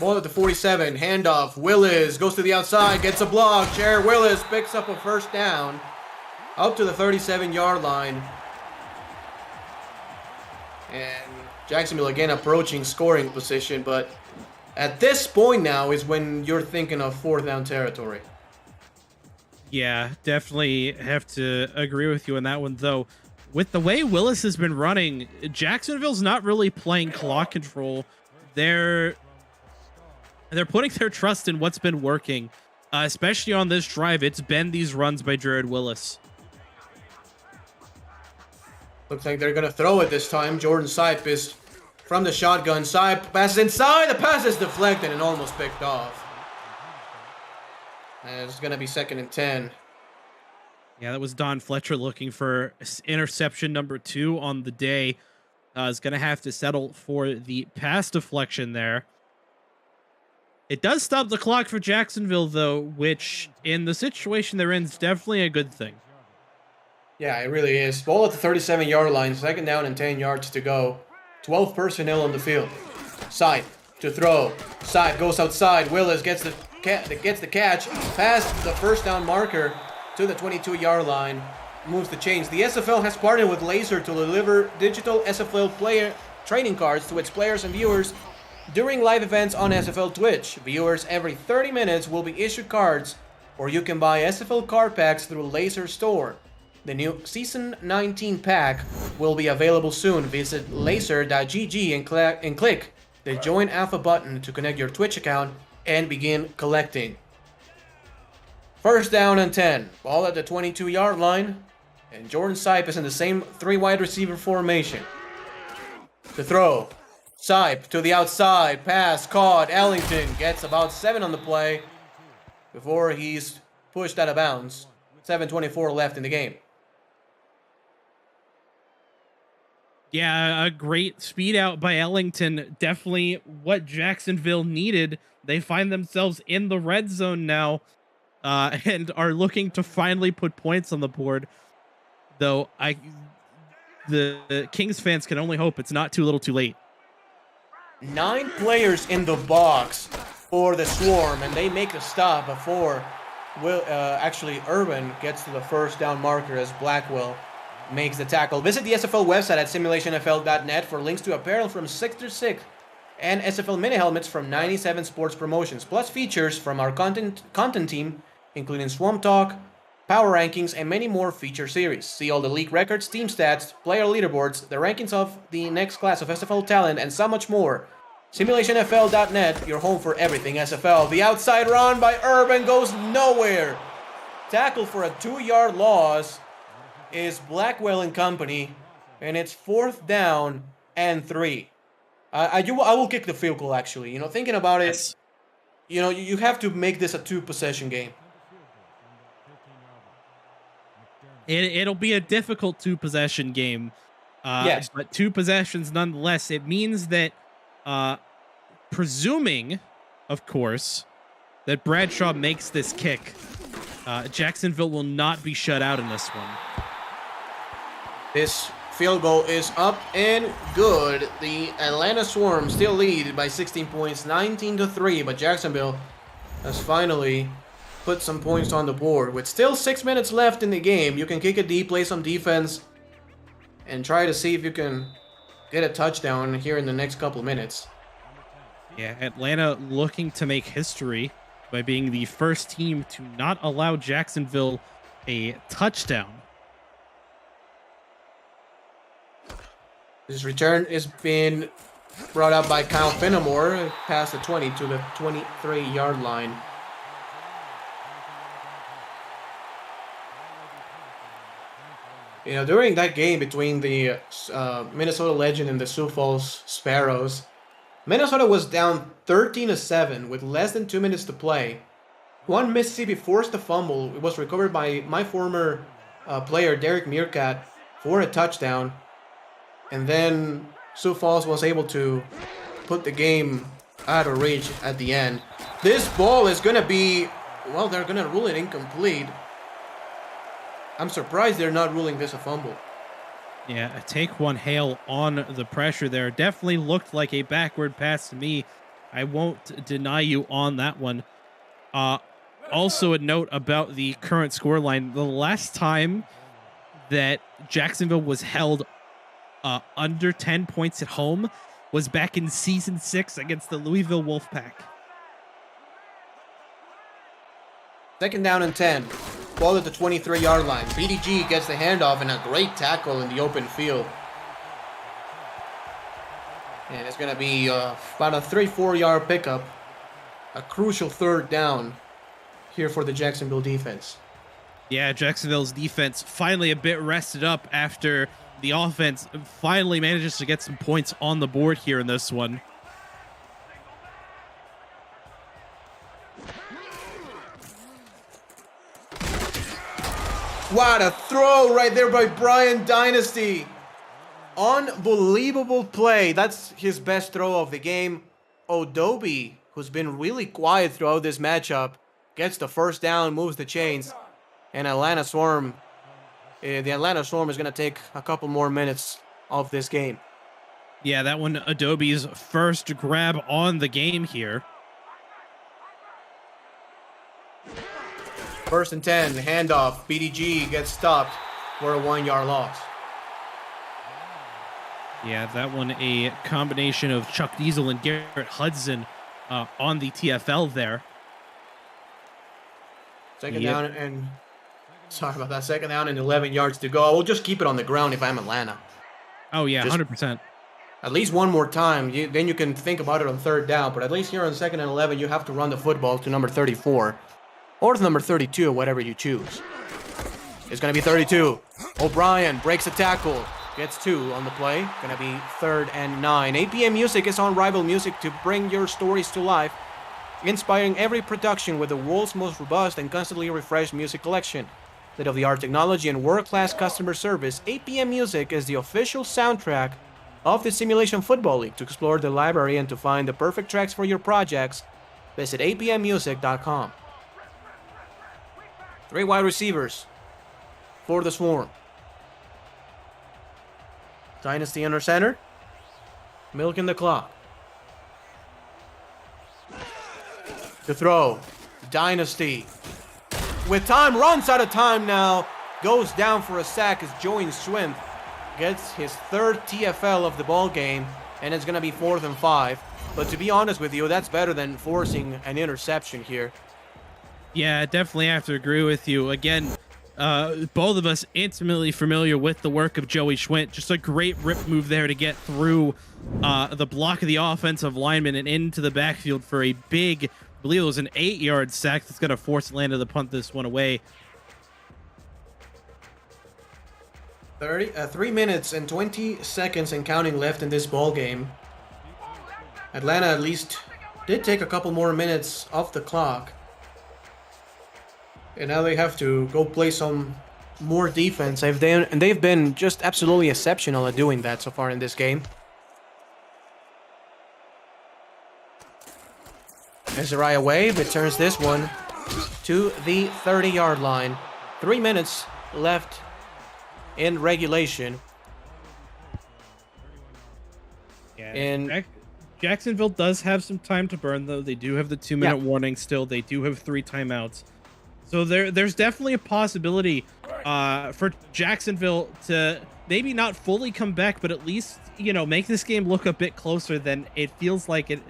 A: Ball at the 47. Handoff. Willis goes to the outside, gets a block. Jared Willis picks up a first down up to the 37-yard line. And Jacksonville again approaching scoring position, but at this point now is when you're thinking of fourth down territory.
B: Yeah, definitely have to agree with you on that one, though. With the way Willis has been running, Jacksonville's not really playing clock control. They're putting their trust in what's been working, especially on this drive. It's been these runs by Jared Willis.
A: Looks like they're going to throw it this time. Jordan Sipe is from the shotgun. Sipe passes inside. The pass is deflected and almost picked off. And it's going to be second and 10.
B: Yeah, that was Don Fletcher looking for interception number 2 on the day. Is going to have to settle for the pass deflection there. It does stop the clock for Jacksonville, though, which in the situation they're in is definitely a good thing.
A: Yeah, it really is. Ball at the 37-yard line. Second down and 10 yards to go. 12 personnel on the field. Sipe to throw. Sipe goes outside. Willis gets the catch. Past the first down marker to the 22-yard line. Moves the chains. The SFL has partnered with Laser to deliver digital SFL player training cards to its players and viewers during live events on SFL Twitch. Viewers every 30 minutes will be issued cards, or you can buy SFL card packs through Laser Store. The new Season 19 pack will be available soon. Visit laser.gg and click the Join Alpha button to connect your Twitch account and begin collecting. First down and 10. Ball at the 22-yard line. And Jordan Sipe is in the same 3 wide receiver formation. To throw. Sipe to the outside. Pass caught. Ellington gets about 7 on the play before he's pushed out of bounds. 7:24 left in the game.
B: Yeah, a great speed out by Ellington. Definitely what Jacksonville needed. They find themselves in the red zone now and are looking to finally put points on the board. Though the Kings fans can only hope it's not too little too late.
A: 9 players in the box for the Swarm, and they make a stop before actually Urban gets to the first down marker as Blackwell makes the tackle. Visit the SFL website at simulationfl.net for links to apparel from 6-6 and SFL mini helmets from 97 Sports Promotions, plus features from our content team, including Swamp Talk, power rankings, and many more feature series. See all the league records, team stats, player leaderboards, the rankings of the next class of SFL talent, and so much more. Simulationfl.net, your home for everything SFL. The outside run by Urban goes nowhere. Tackle for a 2-yard loss is Blackwell and company, and it's 4th down and 3. I will kick the field goal, actually. You know, thinking about it,
B: Yes.
A: you know, you have to make this a 2-possession game.
B: It'll be a difficult 2-possession game.
A: Yes.
B: But 2 possessions nonetheless. It means that, presuming, of course, that Bradshaw makes this kick, Jacksonville will not be shut out in this one.
A: This field goal is up and good. The Atlanta Swarm still lead by 16 points, 19-3, but Jacksonville has finally put some points on the board. With still 6 minutes left in the game, you can kick it deep, play some defense, and try to see if you can get a touchdown here in the next couple minutes.
B: Yeah, Atlanta looking to make history by being the first team to not allow Jacksonville a touchdown.
A: This return is being brought up by Kyle Fenimore past the 20 to the 23-yard line. You know, during that game between the Minnesota Legend and the Sioux Falls Sparrows, Minnesota was down 13-7 with less than 2 minutes to play. One Mississippi forced a fumble. It was recovered by my former player, Derek Meerkat, for a touchdown. And then Sioux Falls was able to put the game out of reach at the end. This ball is going to be, well, they're going to rule it incomplete. I'm surprised they're not ruling this a fumble.
B: Yeah, a take one hail on the pressure there. Definitely looked like a backward pass to me. I won't deny you on that one. Also a note about the current scoreline. The last time that Jacksonville was held under 10 points at home was back in season 6 against the Louisville Wolfpack.
A: 2nd down and 10. Ball at the 23-yard line. BDG gets the handoff and a great tackle in the open field. And it's going to be about a 3-4 yard pickup. A crucial 3rd down here for the Jacksonville defense.
B: Yeah, Jacksonville's defense finally a bit rested up after the offense finally manages to get some points on the board here in this one.
A: What a throw right there by Brian Dynasty. Unbelievable play. That's his best throw of the game. Odobe, who's been really quiet throughout this matchup, gets the 1st down, moves the chains. And the Atlanta Swarm is going to take a couple more minutes of this game.
B: Yeah, that one Adobe's first grab on the game here.
A: 1st and 10, handoff. BDG gets stopped for a 1-yard loss.
B: Yeah, that one a combination of Chuck Diesel and Garrett Hudson on the TFL there.
A: 2nd down and... Sorry about that. 2nd down and 11 yards to go. We'll just keep it on the ground if I'm Atlanta.
B: Oh, yeah,
A: Just
B: 100%.
A: At least one more time. Then you can think about it on 3rd down. But at least here on 2nd and 11, you have to run the football to number 34. Or to number 32, whatever you choose. It's going to be 32. O'Brien breaks a tackle. Gets 2 on the play. Going to be 3rd and 9. APM Music is on Rival Music to bring your stories to life, inspiring every production with the world's most robust and constantly refreshed music collection. State-of-the-art technology and world-class customer service, APM Music is the official soundtrack of the Simulation Football League. To explore the library and to find the perfect tracks for your projects, visit apmmusic.com. 3 wide receivers for the Swarm. Dynasty under center. Milking the clock. The throw. Dynasty. With time, runs out of time now. Goes down for a sack as Joey Swinth gets his 3rd TFL of the ball game. And it's going to be 4th and 5. But to be honest with you, that's better than forcing an interception here.
B: Yeah, definitely have to agree with you. Again, both of us intimately familiar with the work of Joey Schwint. Just a great rip move there to get through the block of the offensive lineman and into the backfield for a big, I believe it was an 8-yard sack that's going to force Atlanta to punt this one away.
A: 3 minutes and 20 seconds and counting left in this ball game. Atlanta at least did take a couple more minutes off the clock. And now they have to go play some more defense. They've been just absolutely exceptional at doing that so far in this game. Azariah Wave returns this one to the 30-yard line. 3 minutes left in regulation.
B: Yeah,
A: and
B: Jacksonville does have some time to burn, though. They do have the 2-minute warning still. They do have 3 timeouts. So there's definitely a possibility for Jacksonville to maybe not fully come back, but at least, you know, make this game look a bit closer than it feels like it.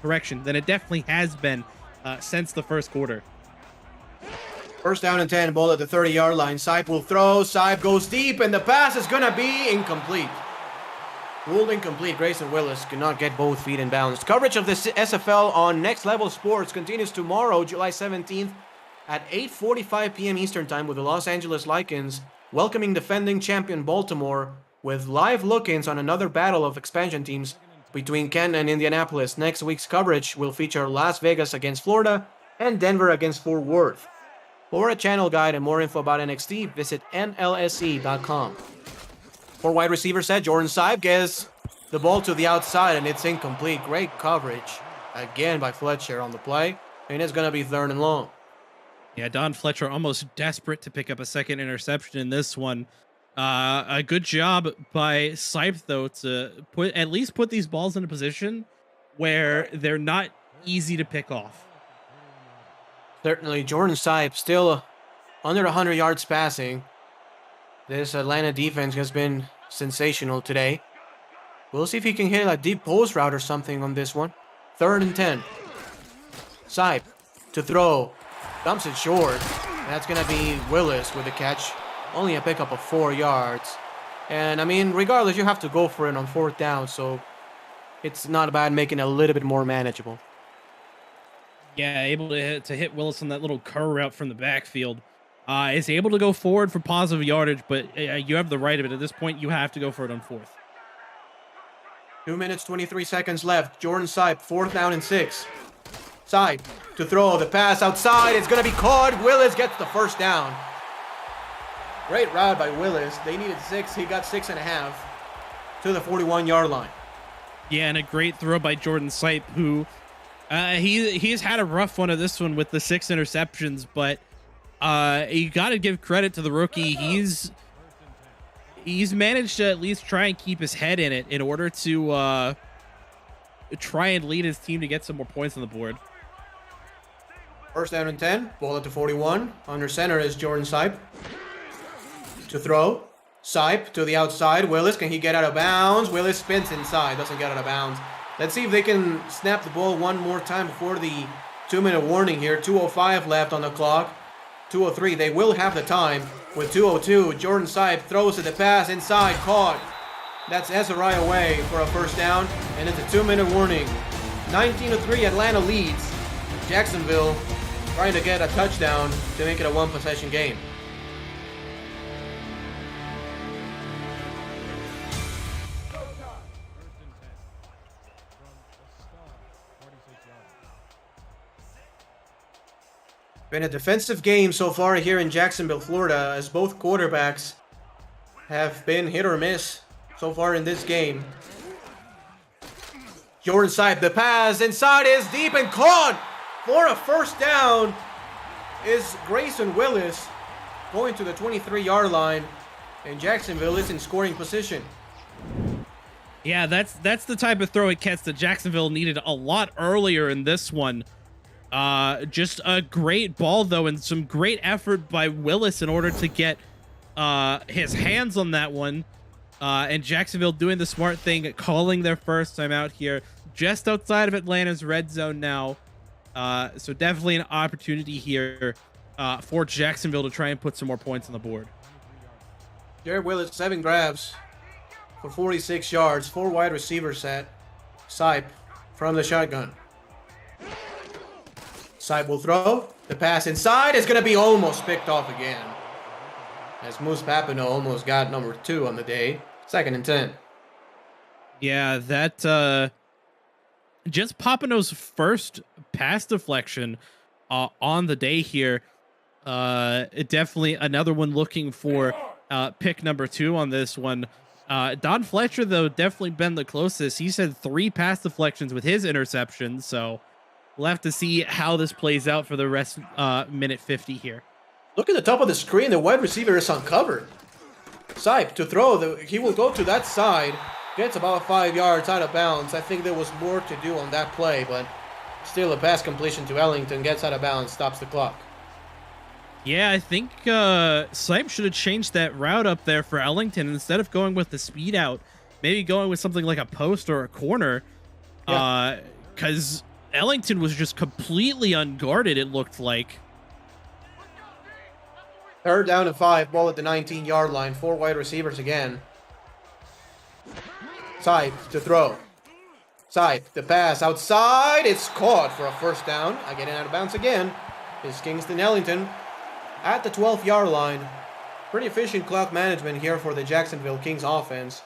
B: Correction, than it definitely has been since the first quarter.
A: First down and 10, ball at the 30-yard line. Sipe will throw. Sipe goes deep, and the pass is gonna be incomplete. Ruled incomplete. Grayson Willis could not get both feet in bounds. Coverage of this SFL on Next Level Sports continues tomorrow, July 17th at 8:45 p.m. Eastern Time, with the Los Angeles Lycans welcoming defending champion Baltimore with live look-ins on another battle of expansion teams between Kent and Indianapolis. Next week's coverage will feature Las Vegas against Florida and Denver against Fort Worth. For a channel guide and more info about NXT, visit nlse.com. For wide receiver set, Jordan Sipe gets the ball to the outside and it's incomplete. Great coverage again by Fletcher on the play, and it's going to be 3rd and long.
B: Yeah, Don Fletcher almost desperate to pick up a second interception in this one. A good job by Sipe, though, to at least put these balls in a position where they're not easy to pick off.
A: Certainly, Jordan Sipe still under 100 yards passing. This Atlanta defense has been sensational today. We'll see if he can hit a deep post route or something on this one. 3rd and 10. Sipe to throw. Dumps it short. That's going to be Willis with the catch. Only a pickup of 4 yards. And, I mean, regardless, you have to go for it on 4th down, so it's not bad making it a little bit more manageable.
B: Yeah, able to hit Willis on that little curl route from the backfield. Is able to go forward for positive yardage, but you have the right of it. At this point, you have to go for it on 4th.
A: 2 minutes, 23 seconds left. Jordan Sipe, 4th down and 6. Sipe to throw. The pass outside. It's going to be caught. Willis gets the 1st down. Great route by Willis. They needed 6. He got 6.5 to the 41-yard line.
B: Yeah, and a great throw by Jordan Sipe, who he's had a rough one of this one with the 6 interceptions, but you got to give credit to the rookie. He's managed to at least try and keep his head in it in order to try and lead his team to get some more points on the board.
A: 1st down and 10. Ball at the 41. Under center is Jordan Sipe. To throw. Sipe to the outside. Willis, can he get out of bounds? Willis spins inside. Doesn't get out of bounds. Let's see if they can snap the ball one more time before the 2-minute warning here. 2:05 left on the clock. 2:03. They will have the time with 2:02. Jordan Sipe throws to the pass inside. Caught. That's Azariah Way for a 1st down. And it's a 2-minute warning. 19-3 Atlanta leads. Jacksonville trying to get a touchdown to make it a 1-possession game. Been a defensive game so far here in Jacksonville, Florida, as both quarterbacks have been hit or miss so far in this game. Jordan Sipe, the pass inside is deep and caught for a 1st down is Grayson Willis going to the 23-yard line, and Jacksonville is in scoring position.
B: Yeah, that's the type of throw it gets that Jacksonville needed a lot earlier in this one. Just a great ball, though, and some great effort by Willis in order to get his hands on that one. And Jacksonville doing the smart thing, calling their 1st time out here, just outside of Atlanta's red zone now. So definitely an opportunity here for Jacksonville to try and put some more points on the board.
A: Jared Willis, 7 grabs for 46 yards, 4 wide receiver set. Sipe from the shotgun. Sipe will throw. The pass inside is going to be almost picked off again, as Moose Papineau almost got number 2 on the day. 2nd and 10.
B: Yeah, that just Papineau's first pass deflection on the day here. Definitely another one looking for pick number 2 on this one. Don Fletcher, though, definitely been the closest. He's had 3 pass deflections with his interceptions, so we'll have to see how this plays out for the rest minute 50 here.
A: Look at the top of the screen. The wide receiver is uncovered. Sipe to throw. He will go to that side. Gets about 5 yards out of bounds. I think there was more to do on that play, but still a pass completion to Ellington. Gets out of bounds, stops the clock.
B: Yeah, I think Sipe should have changed that route up there for Ellington. Instead of going with the speed out, maybe going with something like a post or a corner. Because Ellington was just completely unguarded, it looked like.
A: 3rd down and 5, ball at the 19-yard line. 4 wide receivers again. Sipe to throw. Sipe, the pass outside. It's caught for a 1st down. Getting out of bounds again is Kingston Ellington at the 12th-yard line. Pretty efficient clock management here for the Jacksonville Kings offense,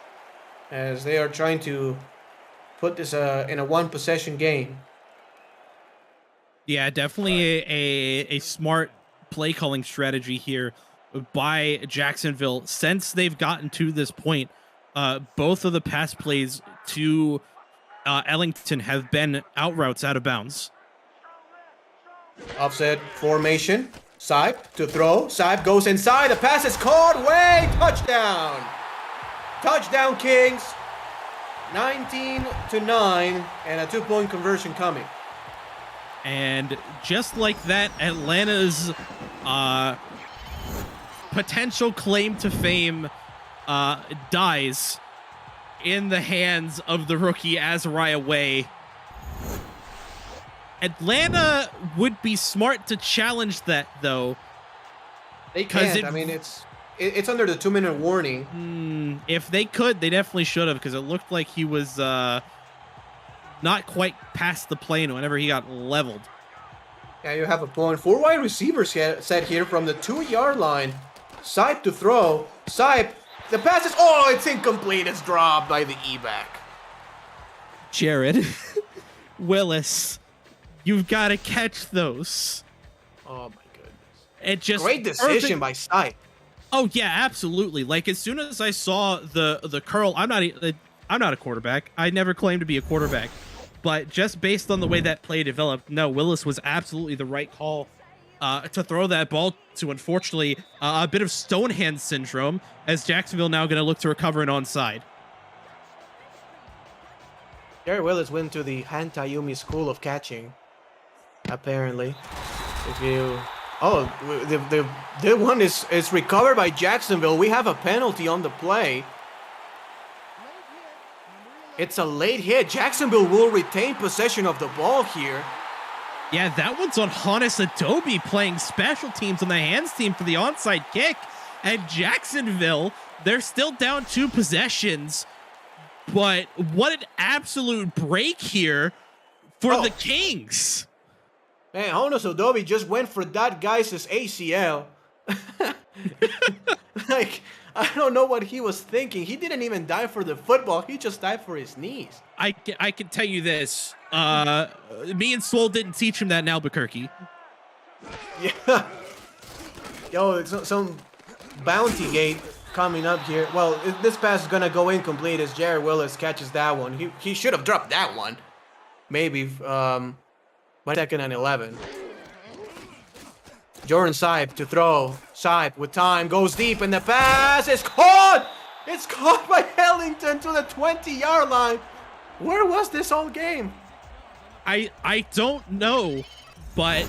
A: as they are trying to put this in a 1-possession game.
B: Yeah, definitely a smart play calling strategy here by Jacksonville. Since they've gotten to this point, both of the pass plays to Ellington have been out routes out of bounds.
A: Offset formation. Sipe to throw. Sipe goes inside. The pass is caught. Way touchdown. Touchdown Kings. 19-9 and a 2-point conversion coming.
B: And just like that, Atlanta's potential claim to fame dies in the hands of the rookie Azariah Way. Atlanta would be smart to challenge that, though.
A: They can't. I mean, it's under the 2-minute warning.
B: If they could, they definitely should have, because it looked like he was not quite past the plane whenever he got leveled.
A: Yeah, you have a point. 4 wide receivers set here from the 2-yard line. Sipe to throw. Sipe. The pass is... Oh, it's incomplete. It's dropped by the E-back.
B: Jared Willis, you've got to catch those.
A: Oh, my goodness.
B: It just
A: Great decision by Sipe.
B: Oh, yeah, absolutely. Like, as soon as I saw the curl, I'm not a quarterback. I never claimed to be a quarterback. But just based on the way that play developed, no, Willis was absolutely the right call to throw that ball to. Unfortunately, a bit of Stonehand syndrome, as Jacksonville now going to look to recover an onside.
A: Jared Willis went to the Hantayumi School of Catching, apparently. If you... Oh, the one is recovered by Jacksonville. We have a penalty on the play. It's a late hit. Jacksonville will retain possession of the ball here.
B: Yeah, that one's on Hannes Adobe playing special teams on the hands team for the onside kick. And Jacksonville, they're still down 2 possessions. But what an absolute break here for the Kings.
A: Man, Hannes Adobe just went for that guy's ACL. Like... I don't know what he was thinking. He didn't even dive for the football. He just dived for his knees.
B: I can tell you this. Me and Swole didn't teach him that in Albuquerque.
A: Yeah. Yo, some bounty gate coming up here. Well, this pass is going to go incomplete as Jared Willis catches that one. He should have dropped that one. Maybe by 2nd and 11. Jordan Sipe to throw. Sipe with time goes deep and the pass is caught. It's caught by Ellington to the 20-yard line. Where was this all game?
B: I don't know, but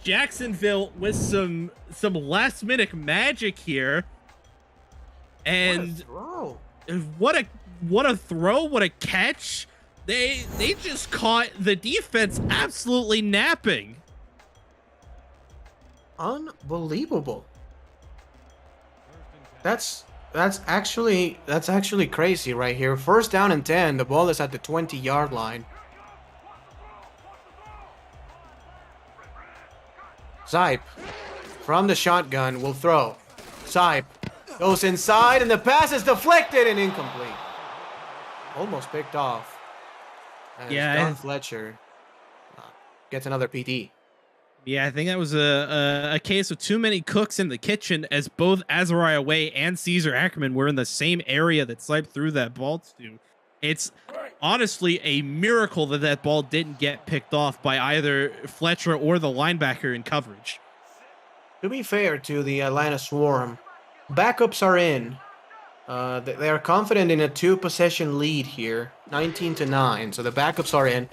B: Jacksonville with some last-minute magic here. And what a throw, what a catch. They just caught the defense absolutely napping.
A: Unbelievable. That's actually crazy right here. First down and 10. The ball is at the 20-yard line. Zipe from the shotgun will throw. Zipe goes inside and the pass is deflected and incomplete. Almost picked off. And Don Fletcher gets another PT.
B: Yeah, I think that was a case of too many cooks in the kitchen, as both Azariah Way and Caesar Ackerman were in the same area that Sipe threw that ball to. It's honestly a miracle that that ball didn't get picked off by either Fletcher or the linebacker in coverage.
A: To be fair to the Atlanta Swarm, backups are in. They are confident in a 2-possession lead here, 19-9. So the backups are in.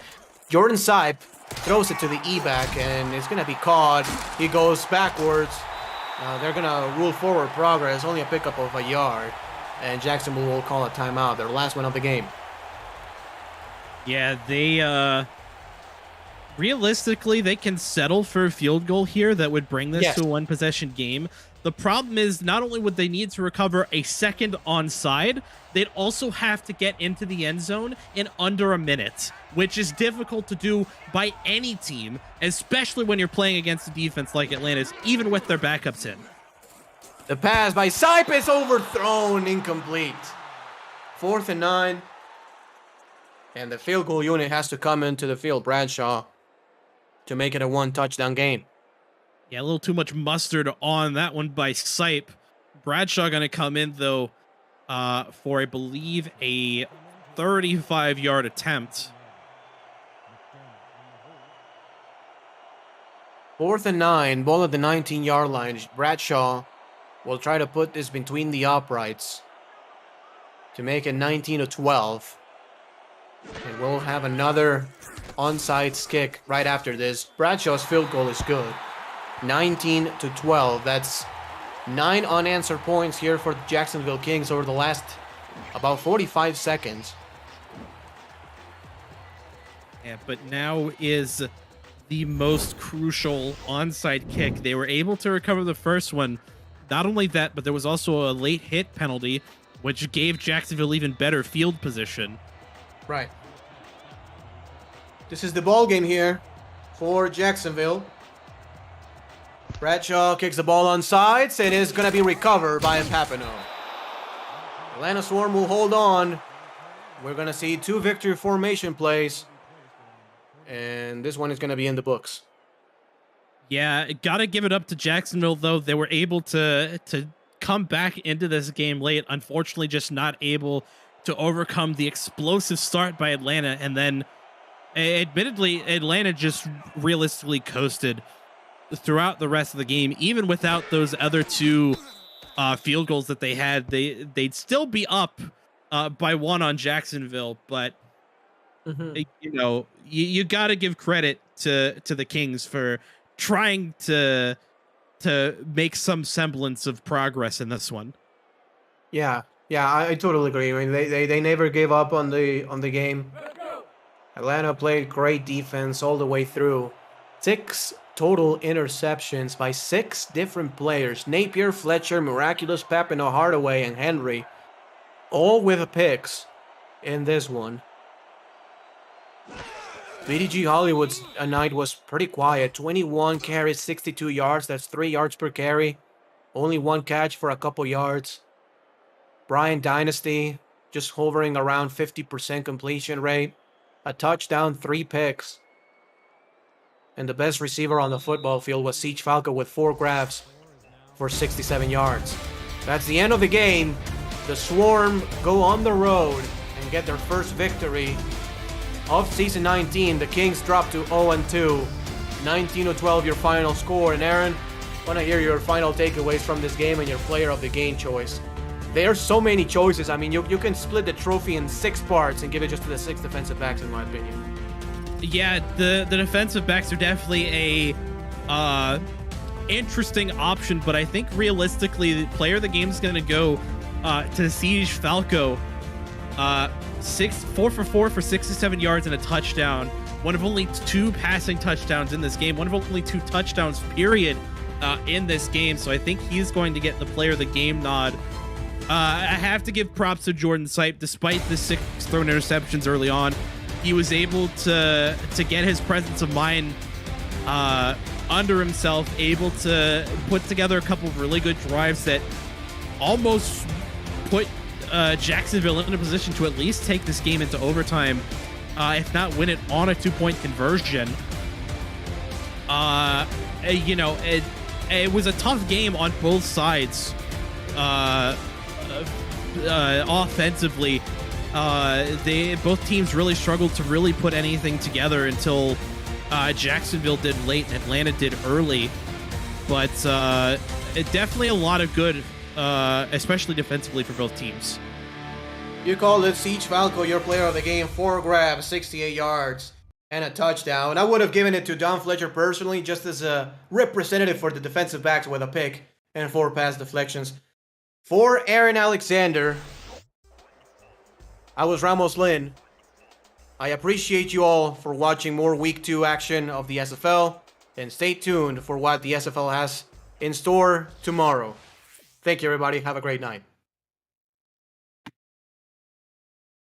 A: Jordan Sipe throws it to the E-back, and it's going to be caught. He goes backwards. They're going to rule forward progress, only a pickup of a yard. And Jacksonville will call a timeout, their last one of the game.
B: Yeah, they realistically, they can settle for a field goal here that would bring this to a one-possession game. The problem is not only would they need to recover a second onside, they'd also have to get into the end zone in under a minute, which is difficult to do by any team, especially when you're playing against a defense like Atlanta's, even with their backups in.
A: The pass by Sipe is overthrown, incomplete. 4th and 9. And the field goal unit has to come into the field, Bradshaw, to make it a 1-touchdown game.
B: Yeah, a little too much mustard on that one by Sipe. Bradshaw going to come in, though, for, I believe, a 35-yard attempt.
A: 4th and 9, ball at the 19-yard line. Bradshaw will try to put this between the uprights to make it 19-12. And we'll have another onside kick right after this. Bradshaw's field goal is good. 19-12. That's 9 unanswered points here for the Jacksonville Kings over the last about 45 seconds.
B: Yeah, but now is the most crucial onside kick. They were able to recover the first one. Not only that, but there was also a late hit penalty, which gave Jacksonville even better field position.
A: Right. This is the ball game here for Jacksonville. Bradshaw kicks the ball on sides. It is going to be recovered by Papano. Atlanta Swarm will hold on. We're going to see 2 victory formation plays. And this one is going to be in the books.
B: Yeah, got to give it up to Jacksonville, though. They were able to come back into this game late. Unfortunately, just not able to overcome the explosive start by Atlanta. And then, admittedly, Atlanta just realistically coasted throughout the rest of the game. Even without those other 2 field goals that they had, they'd still be up by 1 on Jacksonville. But you know, you got to give credit to the Kings for trying to make some semblance of progress in this one.
A: Yeah, I totally agree. I mean, they never gave up on the game. Atlanta played great defense all the way through. 6 total interceptions by 6 different players. Napier, Fletcher, Miraculous, Papino, Hardaway, and Henry. All with picks in this one. BDG Hollywood's night was pretty quiet. 21 carries, 62 yards. That's 3 yards per carry. Only 1 catch for a couple yards. Brian Dynasty just hovering around 50% completion rate. A touchdown, 3 picks. And the best receiver on the football field was Siege Falco with 4 grabs for 67 yards. That's the end of the game. The Swarm go on the road and get their first victory of season 19. The Kings drop to 0-2. 19-12 your final score. And Aaron, I want to hear your final takeaways from this game and your player of the game choice. There are so many choices. I mean, you can split the trophy in 6 parts and give it just to the 6 defensive backs, in my opinion.
B: Yeah, the defensive backs are definitely a interesting option, but I think realistically, the player of the game is going to go to Siege Falco. 4 for 4 for 67 yards and a touchdown. One of only 2 passing touchdowns in this game. One of only 2 touchdowns, period, in this game, so I think he's going to get the player of the game nod. I have to give props to Jordan Sipe. Despite the 6 thrown interceptions early on, he was able to get his presence of mind under himself, able to put together a couple of really good drives that almost put Jacksonville in a position to at least take this game into overtime, if not win it on a 2-point conversion. You know, it was a tough game on both sides. Offensively, both teams really struggled to really put anything together until Jacksonville did late and Atlanta did early. But definitely a lot of good, especially defensively for both teams.
A: You called it Siege Falco your player of the game. 4 grabs, 68 yards, and a touchdown. I would have given it to Don Fletcher personally, just as a representative for the defensive backs with a pick and 4 pass deflections. For Aaron Alexander, I was Ramos Lynn. I appreciate you all for watching more Week 2 action of the SFL, and stay tuned for what the SFL has in store tomorrow. Thank you, everybody. Have a great night.